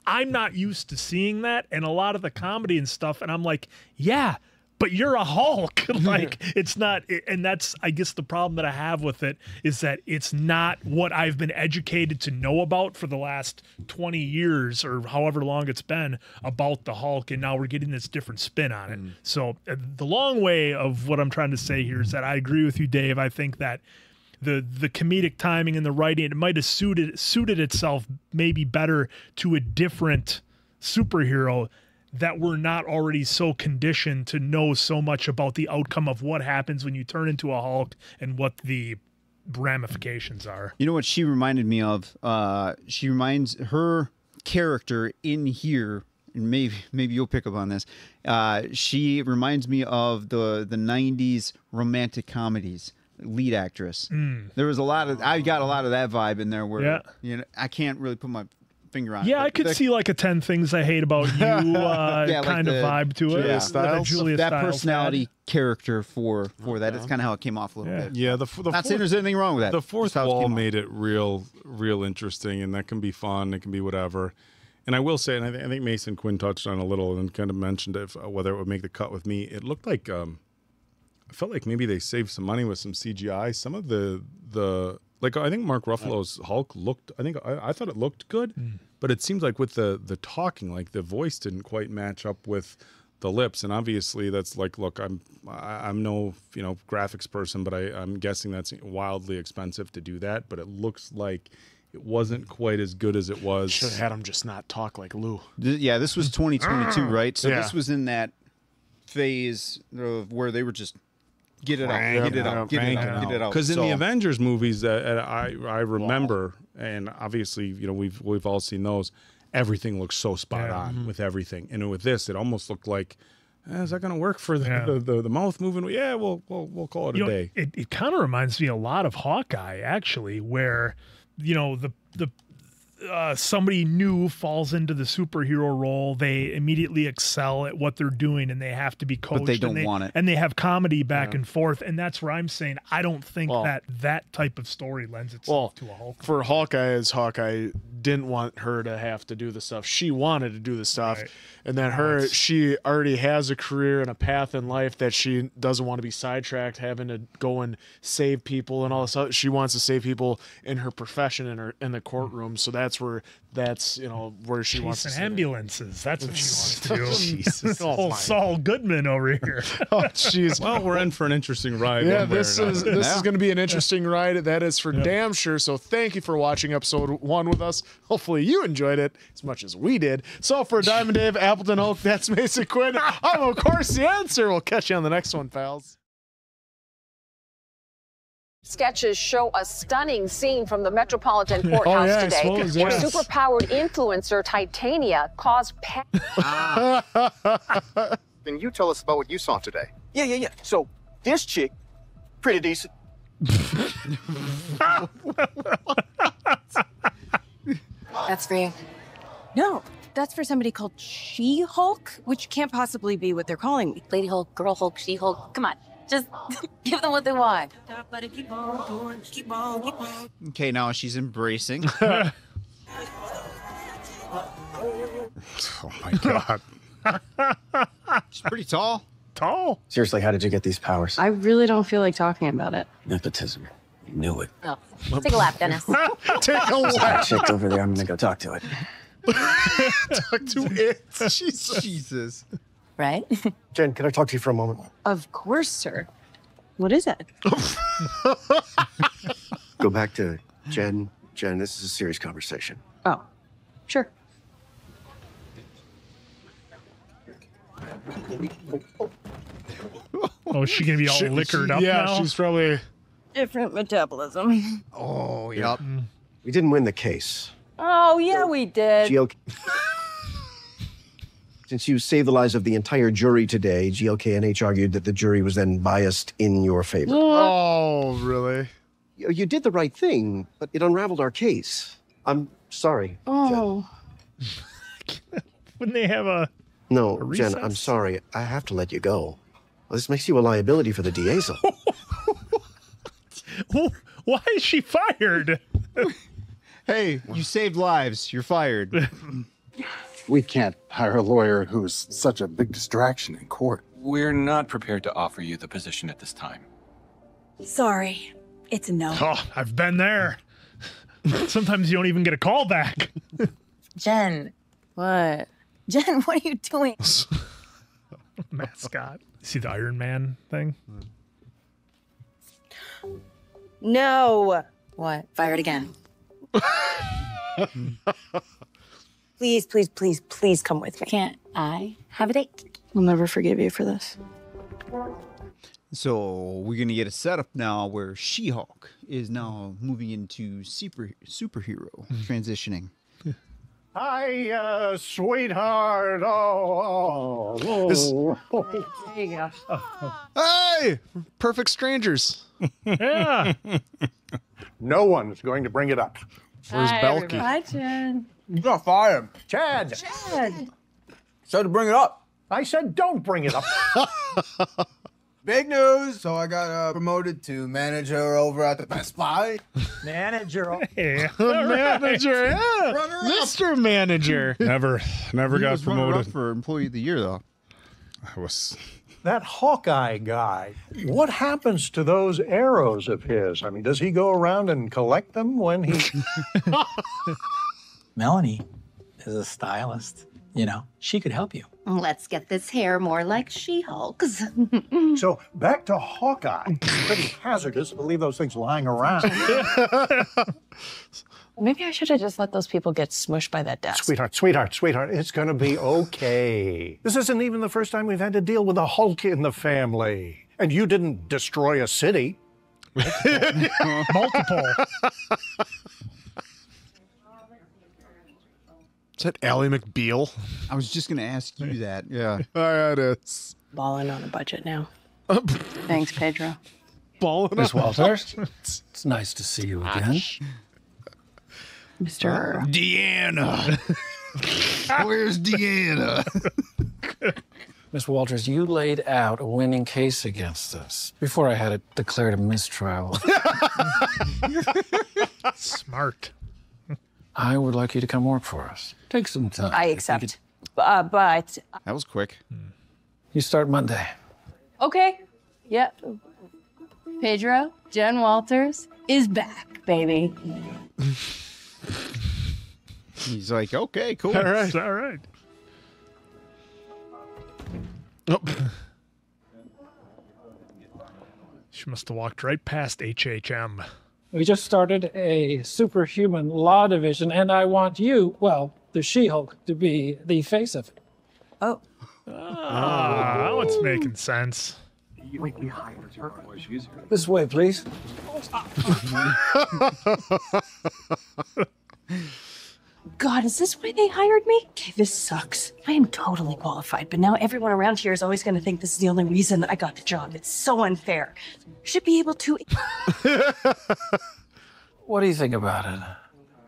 Speaker 1: I'm not used to seeing that and a lot of the comedy and stuff. And I'm like, yeah, but you're a Hulk. Like, it's not. And that's, I guess, the problem that I have with it is that it's not what I've been educated to know about for the last 20 years or however long it's been about the Hulk. And now we're getting this different spin on it. So the long way of what I'm trying to say here is that I agree with you, Dave. I think that the comedic timing and the writing, it might have suited itself maybe better to a different superhero that we're not already so conditioned to know so much about the outcome of what happens when you turn into a Hulk and what the ramifications are.
Speaker 4: You know what she reminded me of? She reminds her character in here, and maybe you'll pick up on this. She reminds me of the 90s romantic comedies. Lead actress. There was I got a lot of that vibe in there where I can't really put my finger on it.
Speaker 1: Yeah, I could see like a 10 Things I Hate About You kind of vibe to it.
Speaker 4: That personality character for that. That's kind of how it came off a little bit.
Speaker 3: Yeah,
Speaker 4: Not saying there's anything wrong with that.
Speaker 3: The fourth
Speaker 4: That's how it
Speaker 3: wall
Speaker 4: came off.
Speaker 3: made it real interesting, and that can be fun. It can be whatever. And I will say, and I think Mason Quinn touched on a little and kind of mentioned whether it would make the cut with me. It looked like I felt like maybe they saved some money with some CGI. Some of the like I think Mark Ruffalo's Hulk looked. I thought it looked good, but it seems like with the talking, like the voice didn't quite match up with the lips. And obviously, that's like, look, I'm no graphics person, but I'm guessing that's wildly expensive to do that. But it looks like it wasn't quite as good as it was.
Speaker 2: Should have had him just not talk like Lou.
Speaker 4: Yeah, this was 2022, right? So
Speaker 2: Yeah.
Speaker 4: this was in that phase of where they were just get it out.
Speaker 3: Because in the Avengers movies that I remember, and obviously we've all seen those, everything looks so spot on with everything, and with this, it almost looked like, is that going to work for the mouth moving? Yeah, we'll call it a day.
Speaker 1: It kind of reminds me a lot of Hawkeye, actually, where somebody new falls into the superhero role, they immediately excel at what they're doing, and they have to be coached.
Speaker 4: But they don't want it.
Speaker 1: And they have comedy back and forth, and that's where I'm saying I don't think that type of story lends itself to a Hulk.
Speaker 2: For Hawkeye didn't want her to have to do the stuff. She wanted to do the stuff.
Speaker 1: Right.
Speaker 2: And then she already has a career and a path in life that she doesn't want to be sidetracked, having to go and save people and all this stuff. She wants to save people in her profession in the courtroom. So that's where she wants to
Speaker 1: Chasing
Speaker 2: sit in.
Speaker 1: ambulances. That's what she wants to do.
Speaker 2: Jesus.
Speaker 1: Old Saul Goodman over here.
Speaker 2: Oh, jeez.
Speaker 3: Well, we're in for an interesting ride.
Speaker 2: Yeah,
Speaker 3: one way or
Speaker 2: this
Speaker 3: another.
Speaker 2: is going to be an interesting ride. That is for damn sure. So thank you for watching episode 1 with us. Hopefully you enjoyed it as much as we did. So for Diamond Dave, Appleton Hulk, that's Mason Quinn. I'm of course the answer. We'll catch you on the next one, pals.
Speaker 10: Sketches show a stunning scene from the Metropolitan Courthouse today, where superpowered influencer Titania caused
Speaker 11: Can you tell us about what you saw today?
Speaker 12: Yeah. So this chick, pretty decent.
Speaker 5: That's for you. No, that's for somebody called She-Hulk, which can't possibly be what they're calling me.
Speaker 6: Lady Hulk, Girl Hulk, She-Hulk. Come on, just give them what they want.
Speaker 4: Okay, now she's embracing.
Speaker 3: Oh my God.
Speaker 4: She's pretty tall.
Speaker 7: Seriously, how did you get these powers?
Speaker 5: I really don't feel like talking about it.
Speaker 7: Nepotism. You knew it.
Speaker 6: No. Take a lap, Dennis.
Speaker 2: Take a
Speaker 7: That
Speaker 2: lap.
Speaker 7: chick over there, I'm gonna go talk to it.
Speaker 2: Talk to it.
Speaker 4: Jesus.
Speaker 6: right?
Speaker 12: Jen, can I talk to you for a moment?
Speaker 5: Of course, sir. What is it?
Speaker 12: Go back to Jen. Jen, this is a serious conversation.
Speaker 5: Oh, sure.
Speaker 1: Oh, is she gonna be all liquored up
Speaker 2: yeah,
Speaker 1: now?
Speaker 2: she's probably.
Speaker 5: Different metabolism.
Speaker 12: Oh, yep. We didn't win the case.
Speaker 5: Oh, yeah, we did.
Speaker 12: GLK. Since you saved the lives of the entire jury today, GLKNH argued that the jury was then biased in your favor.
Speaker 2: Oh, really?
Speaker 12: You did the right thing, but it unraveled our case. I'm sorry.
Speaker 5: Oh.
Speaker 1: Wouldn't they have a...
Speaker 12: No,
Speaker 1: a
Speaker 12: Jen,
Speaker 1: recess?
Speaker 12: I'm sorry. I have to let you go. Well, this makes you a liability for the DA's office.
Speaker 1: Why is she fired?
Speaker 4: Hey, you saved lives. You're fired.
Speaker 13: We can't hire a lawyer who's such a big distraction in court.
Speaker 7: We're not prepared to offer you the position at this time.
Speaker 6: Sorry. It's a no.
Speaker 1: Oh, I've been there. Sometimes you don't even get a call back.
Speaker 6: Jen.
Speaker 5: What?
Speaker 6: Jen, what are you doing?
Speaker 1: Mascot. See the Iron Man thing?
Speaker 5: No.
Speaker 6: What? Fired again. Please, please, please, please come with me. Can't I have a date?
Speaker 5: I'll never forgive you for this.
Speaker 4: So we're gonna get a setup now where She-Hulk is now moving into superhero transitioning.
Speaker 14: Hi, sweetheart. Oh.
Speaker 5: There you go.
Speaker 2: Hey! Perfect strangers.
Speaker 1: Yeah.
Speaker 14: No one's going to bring it up.
Speaker 2: Where's Belky?
Speaker 5: Hi, Jen.
Speaker 13: You got fired.
Speaker 14: Chad,
Speaker 5: Jen.
Speaker 13: So to bring it up.
Speaker 14: I said don't bring it up.
Speaker 13: Big news. So I got promoted to manager over at the Best Buy.
Speaker 14: Manager.
Speaker 1: Hey,
Speaker 2: Manager, yeah.
Speaker 13: Runner-up.
Speaker 2: Mr. Manager.
Speaker 3: Never
Speaker 4: He
Speaker 3: got
Speaker 4: was runner-up
Speaker 3: promoted.
Speaker 4: for employee of the year, though.
Speaker 3: I was.
Speaker 14: That Hawkeye guy, what happens to those arrows of his? I mean, does he go around and collect them when he...
Speaker 7: Melanie is a stylist. You know, she could help you.
Speaker 6: Let's get this hair more like She-Hulk's.
Speaker 14: So back to Hawkeye. Pretty hazardous to leave those things lying around.
Speaker 5: Maybe I should have just let those people get smushed by that desk.
Speaker 14: Sweetheart, it's going to be okay. This isn't even the first time we've had to deal with a Hulk in the family. And you didn't destroy a city.
Speaker 1: multiple.
Speaker 2: Is that Ally McBeal?
Speaker 4: I was just gonna ask you that. Yeah.
Speaker 2: There it is.
Speaker 5: Balling on a budget now. Thanks, Pedro.
Speaker 2: Balling
Speaker 15: Miss
Speaker 2: on.
Speaker 15: Walters, it's nice to see you again.
Speaker 5: Mr.
Speaker 13: Deanna. Where's Deanna?
Speaker 15: Miss Walters, you laid out a winning case against us before I had it declared a mistrial.
Speaker 1: Smart.
Speaker 15: I would like you to come work for us. Take some time.
Speaker 5: I accept. But
Speaker 4: That was quick.
Speaker 15: You start Monday.
Speaker 5: okay. Yep. Pedro, Jen Walters is back, baby.
Speaker 4: He's like, okay, cool.
Speaker 2: All right.
Speaker 1: All right.
Speaker 2: Oh.
Speaker 1: She must have walked right past HHM.
Speaker 16: We just started a superhuman law division, and I want you, well, the She-Hulk, to be the face of it.
Speaker 6: Oh.
Speaker 1: That one's making sense.
Speaker 15: This way, please.
Speaker 5: God, is this why they hired me? Okay, this sucks. I am totally qualified, but now everyone around here is always going to think this is the only reason I got the job. It's so unfair. Should be able to.
Speaker 15: What do you think about it?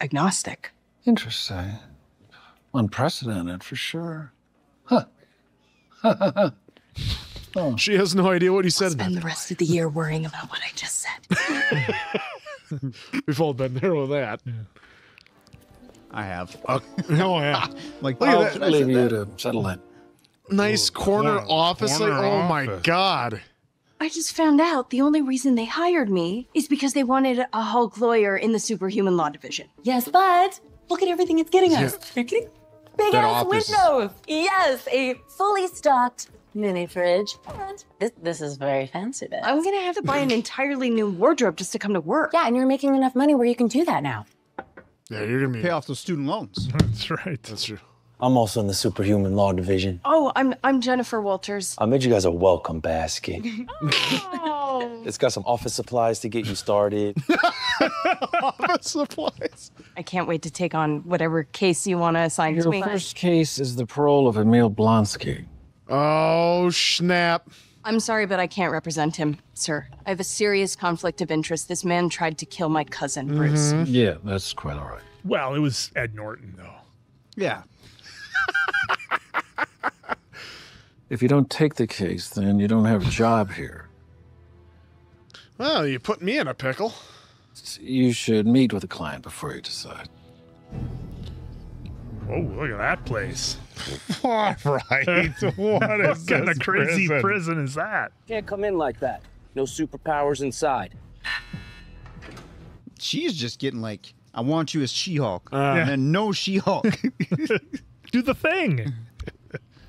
Speaker 5: Agnostic.
Speaker 15: Interesting. Unprecedented for sure.
Speaker 2: She has no idea what he said.
Speaker 5: Spend the rest of the year worrying about what I just said.
Speaker 2: We've all been there with that.
Speaker 4: I have.
Speaker 2: Oh yeah.
Speaker 4: Like,
Speaker 2: look at that.
Speaker 15: I'll leave you to settle in.
Speaker 2: Nice corner office.
Speaker 1: corner
Speaker 2: Like, oh my
Speaker 1: office.
Speaker 2: God.
Speaker 5: I just found out the only reason they hired me is because they wanted a Hulk lawyer in the superhuman law division.
Speaker 6: Yes, but look at everything it's getting us. Are you kidding? Big
Speaker 4: That
Speaker 6: ass
Speaker 4: office.
Speaker 6: windows. Yes, a fully stocked mini fridge. And this is very fancy, bitch.
Speaker 5: I'm gonna have to buy an entirely new wardrobe just to come to work.
Speaker 6: Yeah, and you're making enough money where you can do that now.
Speaker 2: Yeah, you're gonna
Speaker 4: Pay off those student loans.
Speaker 1: That's right.
Speaker 2: That's true.
Speaker 17: I'm also in the superhuman law division.
Speaker 5: Oh, I'm Jennifer Walters.
Speaker 17: I made you guys a welcome basket.
Speaker 5: Oh.
Speaker 17: It's got some office supplies to get you started.
Speaker 2: Office supplies.
Speaker 5: I can't wait to take on whatever case you want to assign to
Speaker 15: Your
Speaker 5: me.
Speaker 15: first case is the parole of Emil Blonsky.
Speaker 2: Oh, snap.
Speaker 5: I'm sorry, but I can't represent him, sir. I have a serious conflict of interest. This man tried to kill my cousin, Bruce.
Speaker 15: Yeah, that's quite all right.
Speaker 1: Well, it was Ed Norton, though.
Speaker 4: Yeah.
Speaker 15: If you don't take the case, then you don't have a job here.
Speaker 2: Well, you put me in a pickle.
Speaker 15: You should meet with the client before you decide.
Speaker 1: Oh, look at that place.
Speaker 2: All right.
Speaker 1: What kind of crazy prison is that?
Speaker 17: Can't come in like that. No superpowers inside.
Speaker 4: She's just getting like, I want you as She-Hulk.
Speaker 1: Yeah.
Speaker 4: And then no She-Hulk.
Speaker 1: Do the thing.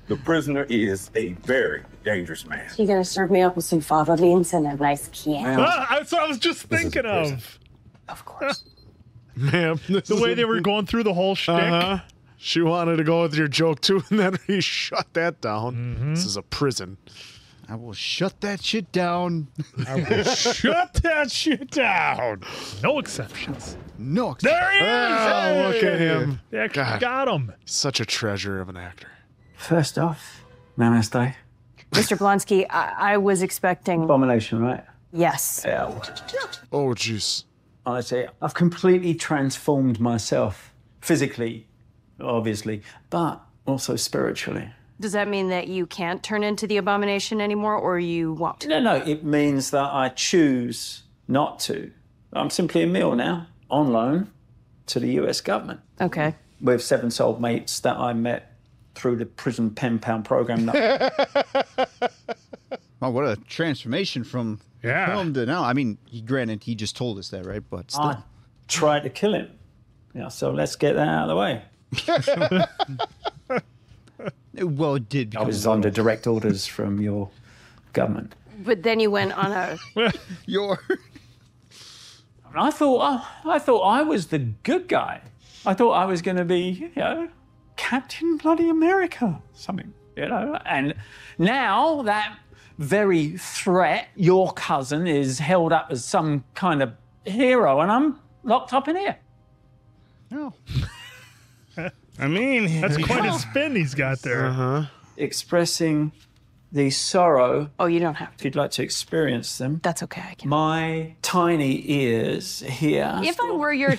Speaker 18: The prisoner is a very dangerous man.
Speaker 6: You're gonna serve me up with some fava beans and a nice can.
Speaker 1: That's what I was just thinking of.
Speaker 6: Of course.
Speaker 2: Ma'am.
Speaker 1: The way they were going through the whole shtick.
Speaker 2: She wanted to go with your joke, too, and then he shut that down. This is a prison.
Speaker 4: I will shut that shit down.
Speaker 1: I will shut that shit down. No exceptions.
Speaker 4: No
Speaker 1: There he is!
Speaker 2: Oh, look at him.
Speaker 1: They actually
Speaker 2: God.
Speaker 1: got him.
Speaker 2: Such a treasure of an actor.
Speaker 7: First off, namaste.
Speaker 5: Mr. Blonsky, I was expecting...
Speaker 7: Abomination, right?
Speaker 5: Yes.
Speaker 7: Yeah.
Speaker 2: Oh, jeez.
Speaker 7: Honestly, I've completely transformed myself. Physically, obviously, but also spiritually.
Speaker 5: Does that mean that you can't turn into the abomination anymore, or you won't?
Speaker 7: No, it means that I choose not to. I'm simply a meal now, on loan to the US government.
Speaker 5: Okay.
Speaker 7: With 7 soulmates that I met through the prison pen pound program.
Speaker 4: Oh, what a transformation from film to now. I mean, granted, he just told us that, right? But still.
Speaker 7: I tried to kill him. Yeah, so let's get that out of the way.
Speaker 4: Well, it did.
Speaker 7: I was under direct orders from your government.
Speaker 5: But then you went on a...
Speaker 7: I thought I was the good guy. I thought I was going to be, Captain Bloody America, something, And now that very threat, your cousin, is held up as some kind of hero, and I'm locked up in here.
Speaker 4: No.
Speaker 3: I mean,
Speaker 1: that's quite a spin he's got there.
Speaker 7: Expressing the sorrow.
Speaker 5: Oh, you don't have to.
Speaker 7: If you'd like to experience them.
Speaker 5: That's okay. I can.
Speaker 7: My tiny ears here.
Speaker 5: If I were your...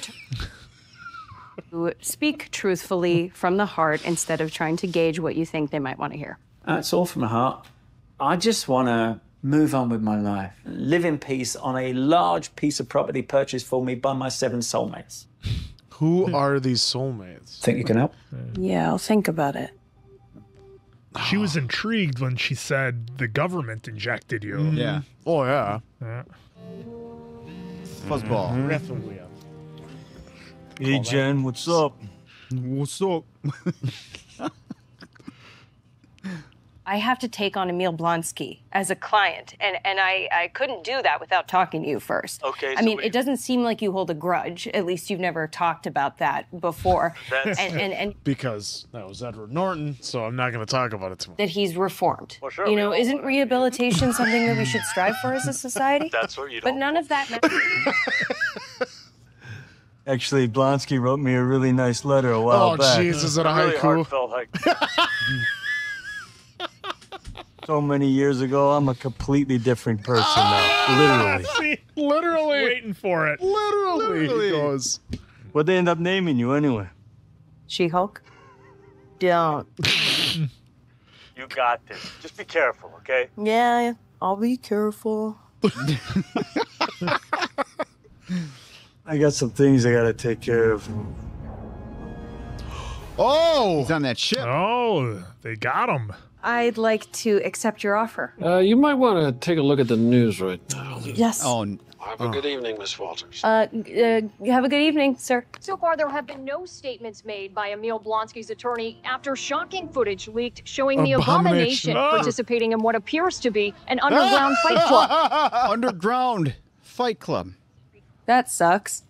Speaker 5: Speak truthfully from the heart instead of trying to gauge what you think they might want to hear.
Speaker 7: That's all from the heart. I just want to move on with my life. Live in peace on a large piece of property purchased for me by my 7 soulmates.
Speaker 2: Who are these soulmates?
Speaker 7: Think you can help?
Speaker 5: Yeah, I'll think about it.
Speaker 1: She was intrigued when she said the government injected you.
Speaker 4: Yeah.
Speaker 2: Oh, yeah.
Speaker 4: Fuzzball.
Speaker 1: Definitely.
Speaker 8: Hey, Jen, what's up?
Speaker 4: What's up?
Speaker 5: I have to take on Emil Blonsky as a client, and I couldn't do that without talking to you first.
Speaker 8: Okay,
Speaker 5: I mean, it doesn't seem like you hold a grudge. At least you've never talked about that before. and
Speaker 2: Because that was Edward Norton, so I'm not going to talk about it too much.
Speaker 5: that he's reformed.
Speaker 8: Well, sure,
Speaker 5: You
Speaker 8: we
Speaker 5: know,
Speaker 8: all
Speaker 5: isn't rehabilitation something that we should strive for as a society?
Speaker 8: That's what you
Speaker 5: But
Speaker 8: don't.
Speaker 5: none of that matters.
Speaker 8: Actually, Blonsky wrote me a really nice letter a while back.
Speaker 2: Oh, jeez, is it a
Speaker 8: really
Speaker 2: haiku?
Speaker 8: heartfelt So many years ago, I'm a completely different person now. Literally.
Speaker 1: Literally. Waiting for it.
Speaker 2: Literally. He goes.
Speaker 8: What'd they end up naming you anyway?
Speaker 5: She-Hulk? Don't.
Speaker 8: You got this. Just be careful, okay?
Speaker 5: Yeah, I'll be careful.
Speaker 8: I got some things I gotta take care of.
Speaker 2: Oh!
Speaker 4: He's on that ship.
Speaker 1: Oh, they got him.
Speaker 5: I'd like to accept your offer.
Speaker 15: You might want to take a look at the news right now.
Speaker 5: Yes.
Speaker 4: Oh,
Speaker 19: Have a good evening, Miss Walters.
Speaker 5: Have a good evening, sir.
Speaker 20: So far, there have been no statements made by Emil Blonsky's attorney after shocking footage leaked showing the Abomination participating in what appears to be an underground fight club.
Speaker 4: Underground fight club.
Speaker 5: That sucks.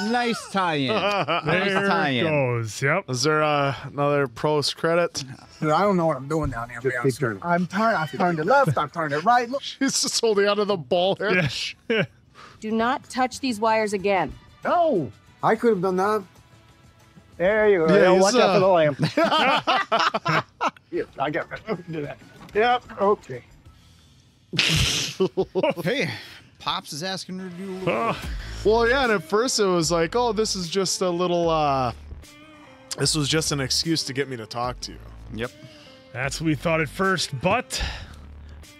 Speaker 4: Nice tie-in.
Speaker 1: There it goes. Yep.
Speaker 2: Is there another post credit?
Speaker 13: I don't know what I'm doing down here. I'm turned. I've turned it left. I've turned it right. Look.
Speaker 2: She's just holding onto the ball here.
Speaker 1: Yeah.
Speaker 5: Do not touch these wires again.
Speaker 13: No, I could have done that.
Speaker 14: There you go.
Speaker 2: Yeah,
Speaker 14: Watch out for the lamp. Yeah, I got it. Do that. Yep. Okay.
Speaker 4: Hey, Pops is asking her to do a little.
Speaker 2: Well, yeah, and at first it was like, oh, this is just a little, this was just an excuse to get me to talk to you.
Speaker 4: Yep.
Speaker 1: That's what we thought at first, but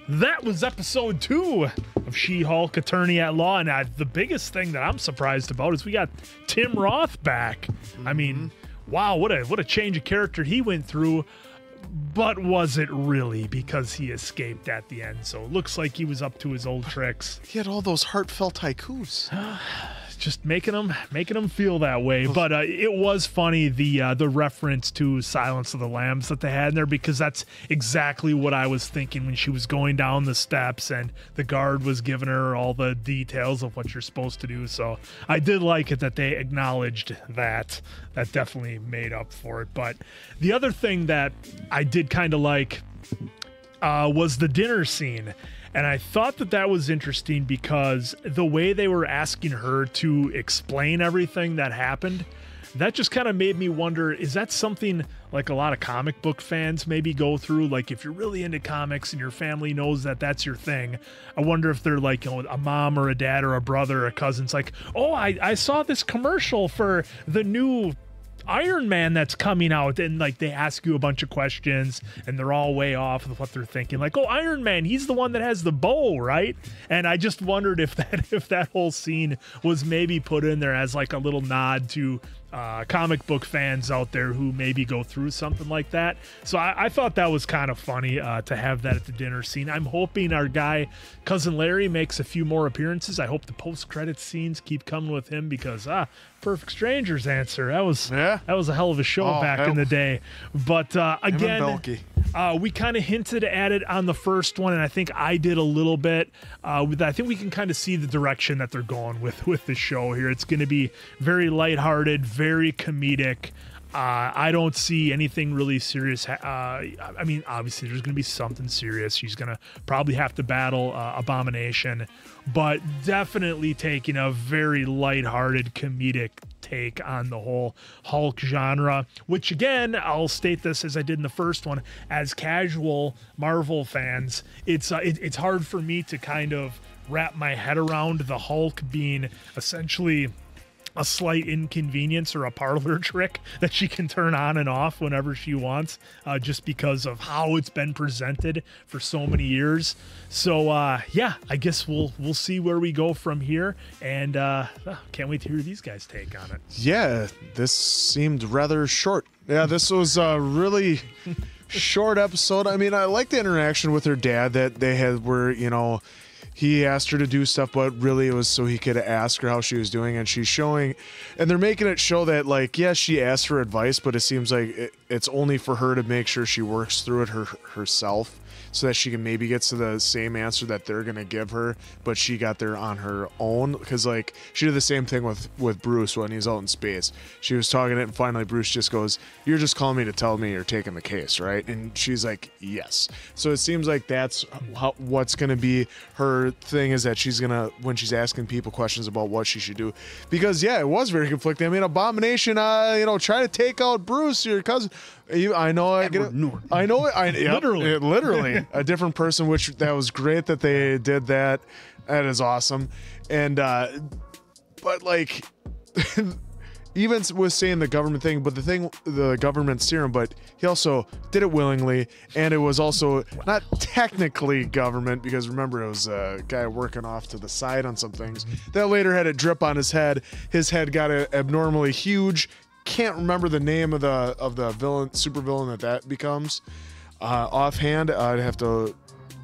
Speaker 1: that was episode 2 of She-Hulk Attorney at Law. And the biggest thing that I'm surprised about is we got Tim Roth back. I mean, wow, what a change of character he went through. But was it really? Because he escaped at the end. So it looks like he was up to his old tricks.
Speaker 2: He had all those heartfelt haikus.
Speaker 1: Just making them feel that way. But it was funny, the reference to Silence of the Lambs that they had in there, because that's exactly what I was thinking when she was going down the steps and the guard was giving her all the details of what you're supposed to do. So I did like it that they acknowledged that. That definitely made up for it. But the other thing that I did kind of like was the dinner scene. And I thought that was interesting because the way they were asking her to explain everything that happened, that just kind of made me wonder, is that something like a lot of comic book fans maybe go through? Like if you're really into comics and your family knows that that's your thing, I wonder if they're like, you know, a mom or a dad or a brother or a cousin's like, oh, I saw this commercial for the new Iron Man that's coming out, and like they ask you a bunch of questions and they're all way off with what they're thinking, like, oh, Iron Man, he's the one that has the bow, right? And I just wondered if that whole scene was maybe put in there as like a little nod to comic book fans out there who maybe go through something like that. So I thought that was kind of funny to have that at the dinner scene. I'm hoping our guy Cousin Larry makes a few more appearances. I hope the post-credits scenes keep coming with him, because Perfect Strangers answer, that was a hell of a show back in the day. But again, we kind of hinted at it on the first one, and I think I did a little bit. I think we can kind of see the direction that they're going with the show here. It's going to be very lighthearted, very comedic. I don't see anything really serious. I mean, obviously, there's going to be something serious. She's going to probably have to battle Abomination, but definitely taking a very lighthearted, comedic take on the whole Hulk genre, which, again, I'll state this as I did in the first one, as casual Marvel fans, it's hard for me to kind of wrap my head around the Hulk being essentially a slight inconvenience or a parlor trick that she can turn on and off whenever she wants, just because of how it's been presented for so many years. So yeah, I guess we'll see where we go from here, and can't wait to hear these guys' take on it.
Speaker 2: Yeah, this seemed rather short. Yeah, this was a really short episode. I mean, I like the interaction with her dad that they had, where, you know, he asked her to do stuff, but really it was so he could ask her how she was doing, and she's showing, and they're making it show that, like, yes, she asked for advice, but it seems like it's only for her to make sure she works through it herself, so that she can maybe get to the same answer that they're going to give her, but she got there on her own. Because, like, she did the same thing with Bruce when he's out in space. She was talking it, and finally Bruce just goes, "You're just calling me to tell me you're taking the case, right?" And she's like, "Yes." So it seems like that's what's going to be her thing, is that she's going to, when she's asking people questions about what she should do. Because, yeah, it was very conflicting. I mean, Abomination, you know, try to take out Bruce, your cousin. I know, I get it. I know it. Literally a different person, which that was great that they did that. That is awesome. And but like, even with saying the government thing, but the government serum, but he also did it willingly, and it was also not technically government, because remember, it was a guy working off to the side on some things that later had it drip on his head. His head got abnormally huge. Can't remember the name of the villain, super villain that becomes offhand. I'd have to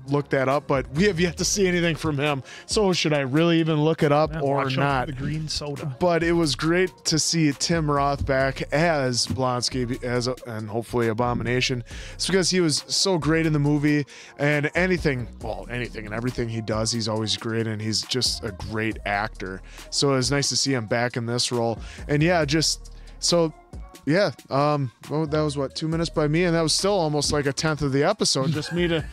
Speaker 2: look that up, but we have yet to see anything from him. So should I really even look it up or
Speaker 1: Watch out
Speaker 2: not?
Speaker 1: for the green soda.
Speaker 2: But it was great to see Tim Roth back as Blonsky and hopefully Abomination. It's because he was so great in the movie, and anything and everything he does, he's always great, and he's just a great actor. So it was nice to see him back in this role. And yeah, well, that was what, 2 minutes by me, and that was still almost like a 10th of the episode, just me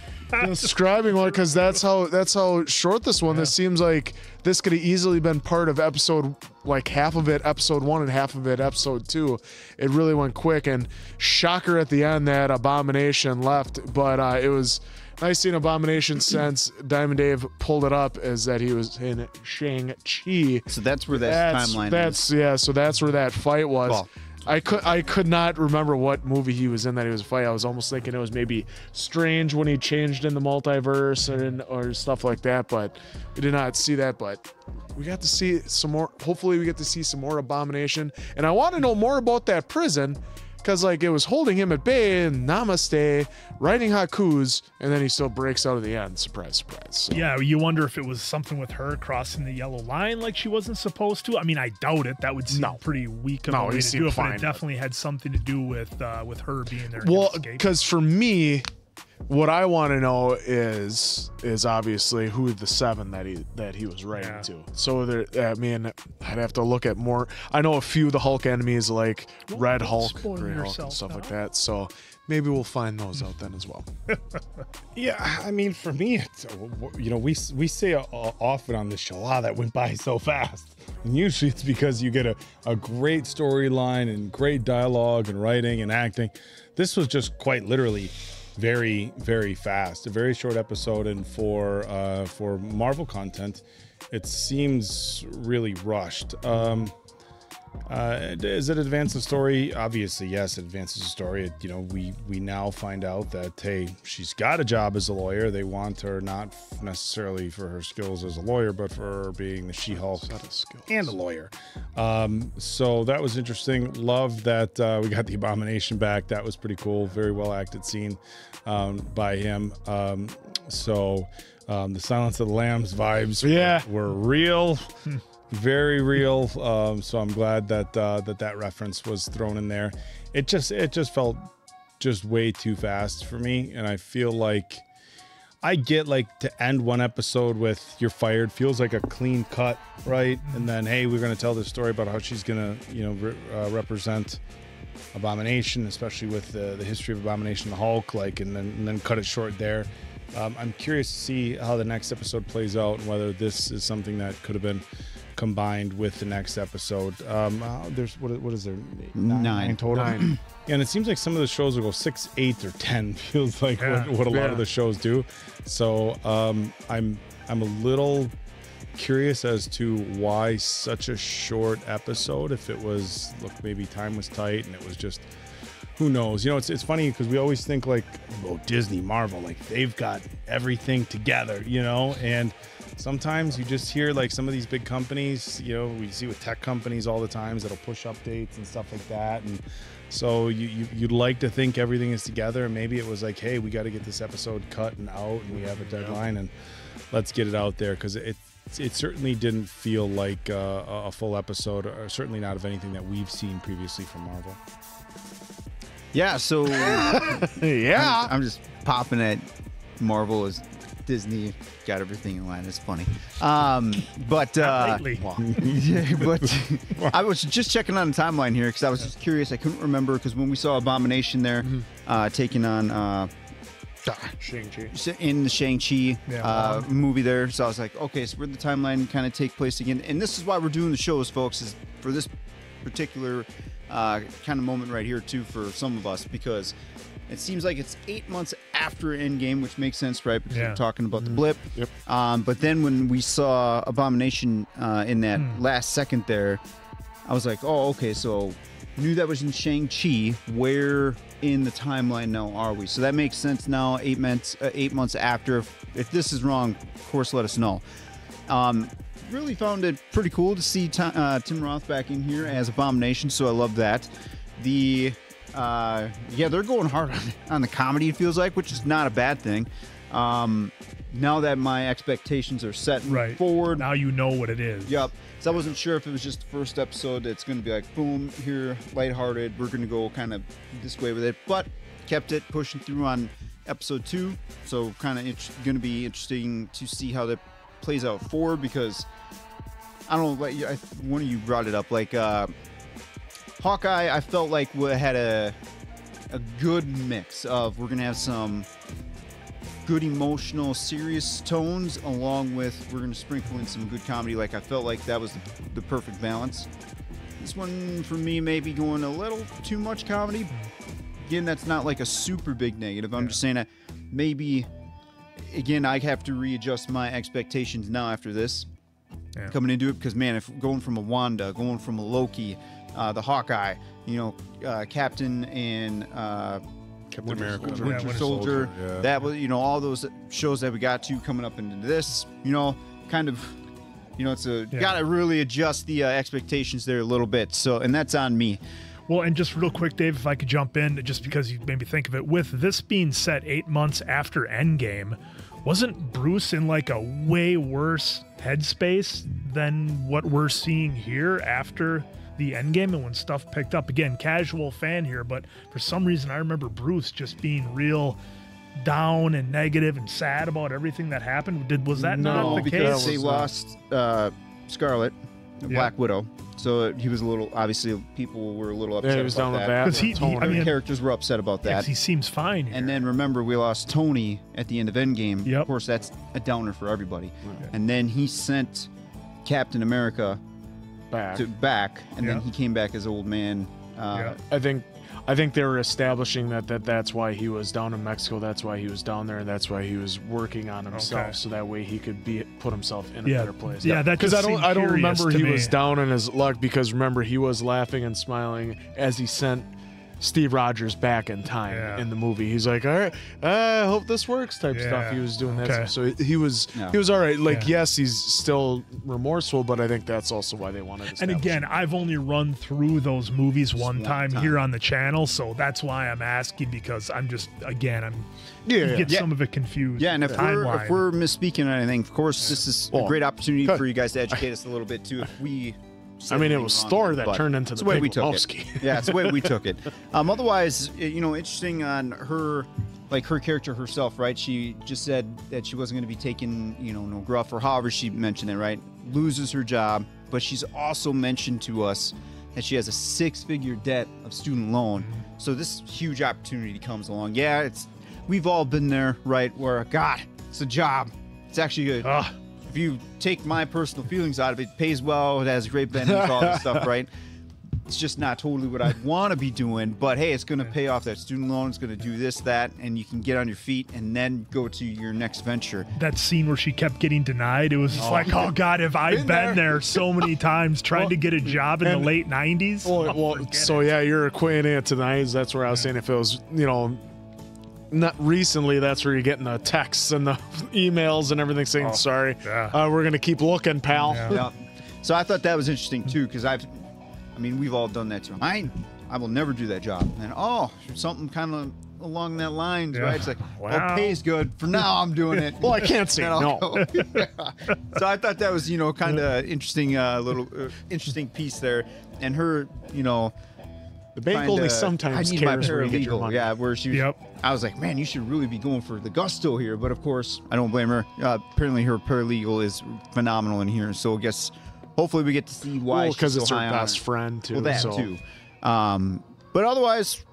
Speaker 2: describing one, because that's how short this one. This seems like this could have easily been part of episode, like half of it episode 1 and half of it episode 2. It really went quick, and shocker at the end that Abomination left, but it was nice seeing Abomination since Diamond Dave pulled it up, is that he was in Shang-Chi.
Speaker 4: So that's where that timeline is.
Speaker 2: Yeah, so that's where that fight was.
Speaker 4: Well,
Speaker 2: I could not remember what movie he was in that he was fighting. I was almost thinking it was maybe Strange when he changed in the multiverse or stuff like that, but we did not see that. But we got to see some more. Hopefully we get to see some more Abomination. And I want to know more about that prison, because like it was holding him at bay and namaste, writing haikus, and then he still breaks out at the end. Surprise, surprise. So.
Speaker 1: Yeah, you wonder if it was something with her crossing the yellow line like she wasn't supposed to. I mean, I doubt it. That would seem pretty weak of a way to do it, but it definitely had something to do with her being there.
Speaker 2: Well, because for me, what I want to know is obviously who the 7 that he was writing to. So there, I mean, I'd have to look at more. I know a few of the Hulk enemies like Red Hulk, Grey Hulk, and stuff like that. So maybe we'll find those out then as well.
Speaker 3: Yeah, I mean, for me, it's, we say often on this show, that went by so fast. And usually it's because you get a great storyline and great dialogue and writing and acting. This was just quite literally very, very fast. A very short episode, and for Marvel content, it seems really rushed. Does it advance the story? Obviously, yes, it advances the story. We now find out that, hey, she's got a job as a lawyer. They want her not necessarily for her skills as a lawyer, but for her being the She-Hulk and a lawyer. So that was interesting. Love that we got the Abomination back. That was pretty cool. Very well acted scene by him. The Silence of the Lambs vibes were real. Very real. So I'm glad that that reference was thrown in there. It just felt just way too fast for me, and I feel like I get like to end one episode with "you're fired" feels like a clean cut, right? And then, hey, we're gonna tell this story about how she's gonna represent Abomination, especially with the history of Abomination, the Hulk, and then cut it short there. I'm curious to see how the next episode plays out and whether this is something that could have been combined with the next episode. There's what is there? 9 total. 9. And it seems like some of the shows will go 6, 8, or 10. Feels like what a lot of the shows do. So I'm a little curious as to why such a short episode. If it was maybe time was tight and it was just, who knows? It's funny because we always think Disney, Marvel, they've got everything together, and sometimes you just hear some of these big companies, we see with tech companies all the times that'll push updates and stuff like that. And so you'd like to think everything is together, and maybe it was like, hey, we got to get this episode cut and out, and we have a deadline, and let's get it out there, because it certainly didn't feel like a full episode, or certainly not of anything that we've seen previously from Marvel.
Speaker 4: Yeah, so
Speaker 2: yeah,
Speaker 4: I'm just popping at Marvel as Disney got everything in line. It's funny, but I was just checking on the timeline here because I was just curious. I couldn't remember because when we saw Abomination there taking on
Speaker 2: Shang-Chi
Speaker 4: in the Shang-Chi movie there, so I was like, okay, so where did the timeline kind of take place again? And this is why we're doing the shows, folks, is for this particular kind of moment right here too for some of us, because it seems like it's 8 months after Endgame, which makes sense, right? Because we're talking about the blip.
Speaker 2: Yep.
Speaker 4: But then when we saw Abomination in that last second there, I was like, oh, okay, so knew that was in Shang-Chi. Where in the timeline now are we? So that makes sense now, 8 months after. If this is wrong, of course, let us know. Really found it pretty cool to see Tim Roth back in here as Abomination, so I love that. They're going hard on the comedy, it feels like, which is not a bad thing. Now that my expectations are set forward,
Speaker 1: now you know what it is.
Speaker 4: Yep. So I wasn't sure if it was just the first episode. It's going to be like, boom, here, lighthearted. We're going to go kind of this way with it, but kept it pushing through on episode 2. So kind of going to be interesting to see how that plays out forward, because I don't know, like one of you brought it up, like Hawkeye, I felt like had a good mix of, we're going to have some good emotional, serious tones, along with we're going to sprinkle in some good comedy. Like, I felt like that was the perfect balance. This one, for me, may be going a little too much comedy. Again, that's not like a super big negative. I'm just saying that maybe, again, I have to readjust my expectations now after this. Coming into it, because, man, if going from a Wanda, going from a Loki, the Hawkeye, Captain and
Speaker 3: Captain America,
Speaker 4: Winter Soldier, that was, all those shows that we got to coming up into this, kind of, it's got to really adjust the expectations there a little bit. So, and that's on me.
Speaker 1: Well, and just real quick, Dave, if I could jump in, just because you made me think of it, with this being set 8 months after Endgame, wasn't Bruce in like a way worse headspace than what we're seeing here after the Endgame and when stuff picked up? Again, casual fan here, but for some reason I remember Bruce just being real down and negative and sad about everything that happened. Was that not the
Speaker 4: because
Speaker 1: case?
Speaker 4: they lost Scarlet, Black Widow, so he was a little, obviously people were a little upset
Speaker 2: he was
Speaker 4: about
Speaker 2: down
Speaker 4: that.
Speaker 2: with that.
Speaker 4: The characters were upset about that.
Speaker 1: He seems fine here.
Speaker 4: And then remember, we lost Tony at the end of Endgame. Of course, that's a downer for everybody. And then he sent Captain America back, and then he came back as old man.
Speaker 2: I think they were establishing that's why he was down in Mexico. That's why he was down there, and that's why he was working on himself, so that way he could put himself in a better place.
Speaker 1: Yeah, that
Speaker 2: because I don't remember he was
Speaker 1: down.
Speaker 2: down in his luck, because remember, he was laughing and smiling as he sent Steve Rogers back in time in the movie. He's like, all right, I hope this works type stuff. He was doing that stuff. So he was all right. Like, yes, he's still remorseful, but I think that's also why they wanted to.
Speaker 1: And again, I've only run through those movies one time here on the channel, so that's why I'm asking, because I'm just, again, you get some of it confused.
Speaker 4: Yeah, and if we're misspeaking on anything, of course, this is a great opportunity for you guys to educate us a little bit too. If we
Speaker 2: it was Thor that turned into the
Speaker 4: way we took it.
Speaker 2: Big
Speaker 4: Yeah, it's the way we took it. Otherwise, interesting on her, like her character herself, right? She just said that she wasn't going to be taking, no gruff, or however she mentioned it, right? Loses her job, but she's also mentioned to us that she has a 6-figure debt of student loan. So this huge opportunity comes along. Yeah, we've all been there, right? Where, God, it's a job. It's actually a... If you take my personal feelings out of it, it pays well, it has great benefits, all this stuff, right? It's just not totally what I'd want to be doing, but hey, it's going to pay off that student loan, it's going to do this, that, and you can get on your feet and then go to your next venture.
Speaker 1: That scene where she kept getting denied, it was just like, oh God, have I been there so many times trying to get a job in the late 90s?
Speaker 2: You're equating it to the 90s. That's where I was saying, if it was, not recently, that's where you're getting the texts and the emails and everything saying, sorry, we're going to keep looking, pal.
Speaker 4: Yeah. So I thought that was interesting too, because we've all done that too. I will never do that job. And something kind of along that lines, right? It's like, well, pays good. For now, I'm doing it.
Speaker 2: Well, I can't say no.
Speaker 4: So I thought that was, kind of interesting, little interesting piece there. And her,
Speaker 2: the bank only sometimes cares where you get your money.
Speaker 4: Yeah, where she was, I was like, man, you should really be going for the gusto here. But of course, I don't blame her. Apparently her paralegal is phenomenal in here. So I guess hopefully we get to see why she's
Speaker 2: because
Speaker 4: so
Speaker 2: it's her
Speaker 4: high
Speaker 2: best
Speaker 4: on
Speaker 2: friend too.
Speaker 4: Well, that too. But otherwise,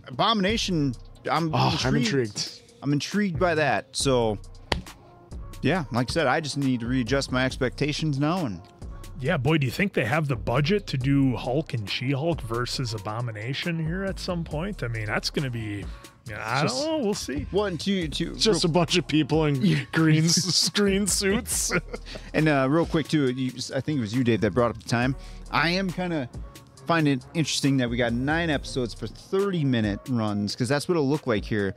Speaker 4: Abomination, I'm
Speaker 2: intrigued.
Speaker 4: I'm intrigued by that. So yeah, like I said, I just need to readjust my expectations now. And
Speaker 1: yeah, boy, do you think they have the budget to do Hulk and She-Hulk versus Abomination here at some point? I mean, that's going to be, I don't know. We'll see.
Speaker 4: 1, 2, 2.
Speaker 2: Just a bunch of people in green suits.
Speaker 4: And real quick, too, I think it was you, Dave, that brought up the time. I am kind of finding it interesting that we got 9 episodes for 30-minute runs, because that's what it'll look like here.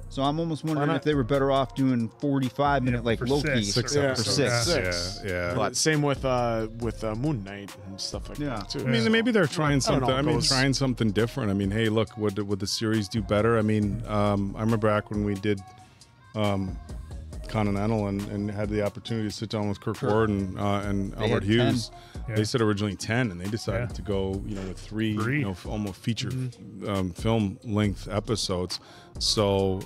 Speaker 4: So I'm almost wondering if they were better off doing 45-minute like Loki.
Speaker 2: 6
Speaker 4: episodes.
Speaker 3: Yeah.
Speaker 2: But same with Moon Knight and stuff like that too.
Speaker 3: I mean, maybe they're trying something. Trying something different. I mean, hey, look, would the series do better? I mean, I remember back when we did Continental and had the opportunity to sit down with Kirk Ward and Albert Hughes. They said originally 10, and they decided to go, with three. Almost feature film length episodes. So,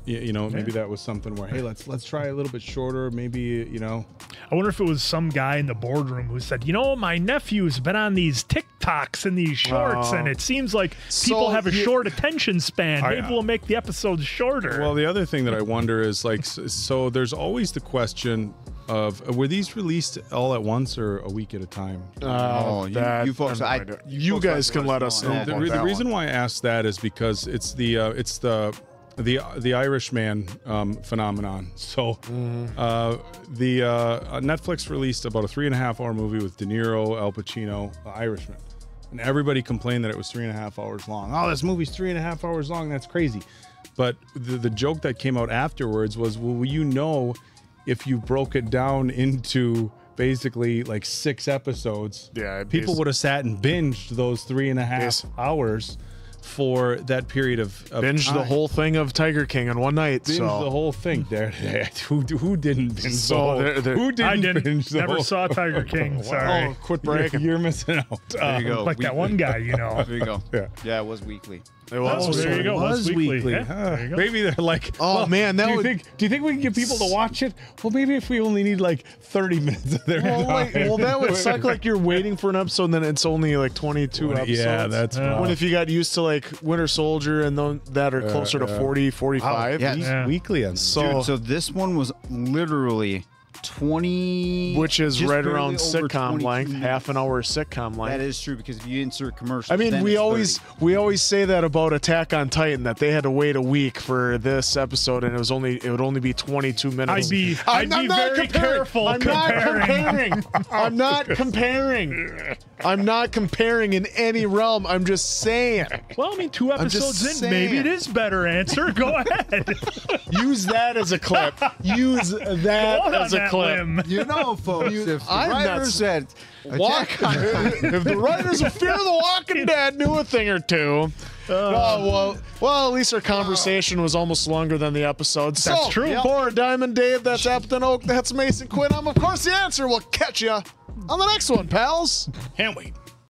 Speaker 3: maybe that was something where, hey, let's try a little bit shorter. Maybe,
Speaker 1: I wonder if it was some guy in the boardroom who said, my nephew's been on these TikToks and these shorts, and it seems like people have a short attention span. Maybe we'll make the episodes shorter.
Speaker 3: Well, the other thing that I wonder is, so there's always the question of, were these released all at once or a week at a time?
Speaker 4: You folks,
Speaker 2: you guys can let us know.
Speaker 3: The reason why I asked that is because it's the Irishman phenomenon. So the Netflix released about a 3.5-hour movie with De Niro, Al Pacino, Irishman, and everybody complained that it was 3.5 hours long. Oh, this movie's 3.5 hours long. That's crazy. But the joke that came out afterwards was, well, if you broke it down into basically like 6 episodes, people would have sat and binged those 3.5 hours for that period of
Speaker 2: binge
Speaker 3: time.
Speaker 2: The whole thing of Tiger King in one night.
Speaker 3: Binge the whole thing. Who didn't binge who didn't binge the
Speaker 1: never
Speaker 3: whole
Speaker 1: saw Tiger King. Sorry.
Speaker 2: Oh, quit bragging.
Speaker 3: You're missing out.
Speaker 4: There you go.
Speaker 1: Like that one guy,
Speaker 4: There you go. Yeah, it was weekly.
Speaker 2: It was.
Speaker 1: Oh, there you go.
Speaker 3: It was weekly.
Speaker 1: Yeah, there you go.
Speaker 3: Maybe they're like,
Speaker 2: man,
Speaker 3: do you think we can get people to watch it? Well, maybe if we only need like 30 minutes of their time.
Speaker 2: Well, that would suck. Like you're waiting for an episode, and then it's only like 22 episodes.
Speaker 3: Yeah, that's rough.
Speaker 2: When if you got used to like Winter Soldier and that are closer to 40, 45.
Speaker 3: Weekly.
Speaker 4: So this one was literally 20,
Speaker 2: which is
Speaker 4: just
Speaker 2: right
Speaker 4: barely
Speaker 2: around
Speaker 4: over
Speaker 2: sitcom
Speaker 4: 22
Speaker 2: length,
Speaker 4: minutes.
Speaker 2: half an hour sitcom length.
Speaker 4: That is true, because if you insert commercials,
Speaker 2: I mean,
Speaker 4: then
Speaker 2: we
Speaker 4: it's 30.
Speaker 2: always say that about Attack on Titan, that they had to wait a week for this episode, and it would only be 22 minutes.
Speaker 1: I'd be very careful comparing.
Speaker 2: I'm not comparing. I'm not comparing in any realm. I'm just saying.
Speaker 1: Well, I mean, 2 episodes in, maybe it is better answer. Go ahead.
Speaker 2: Use that as a clip. Use that as a clip.
Speaker 4: You know, folks, if the writers said
Speaker 2: if the writers of Fear the Walking Dead knew a thing or two. Well, at least our conversation was almost longer than the episode.
Speaker 1: That's true.
Speaker 2: For Diamond Dave, that's Appleton Oak, that's Mason Quinn. I'm, of course, the answer. We'll catch you on the next one, pals.
Speaker 3: Can't wait.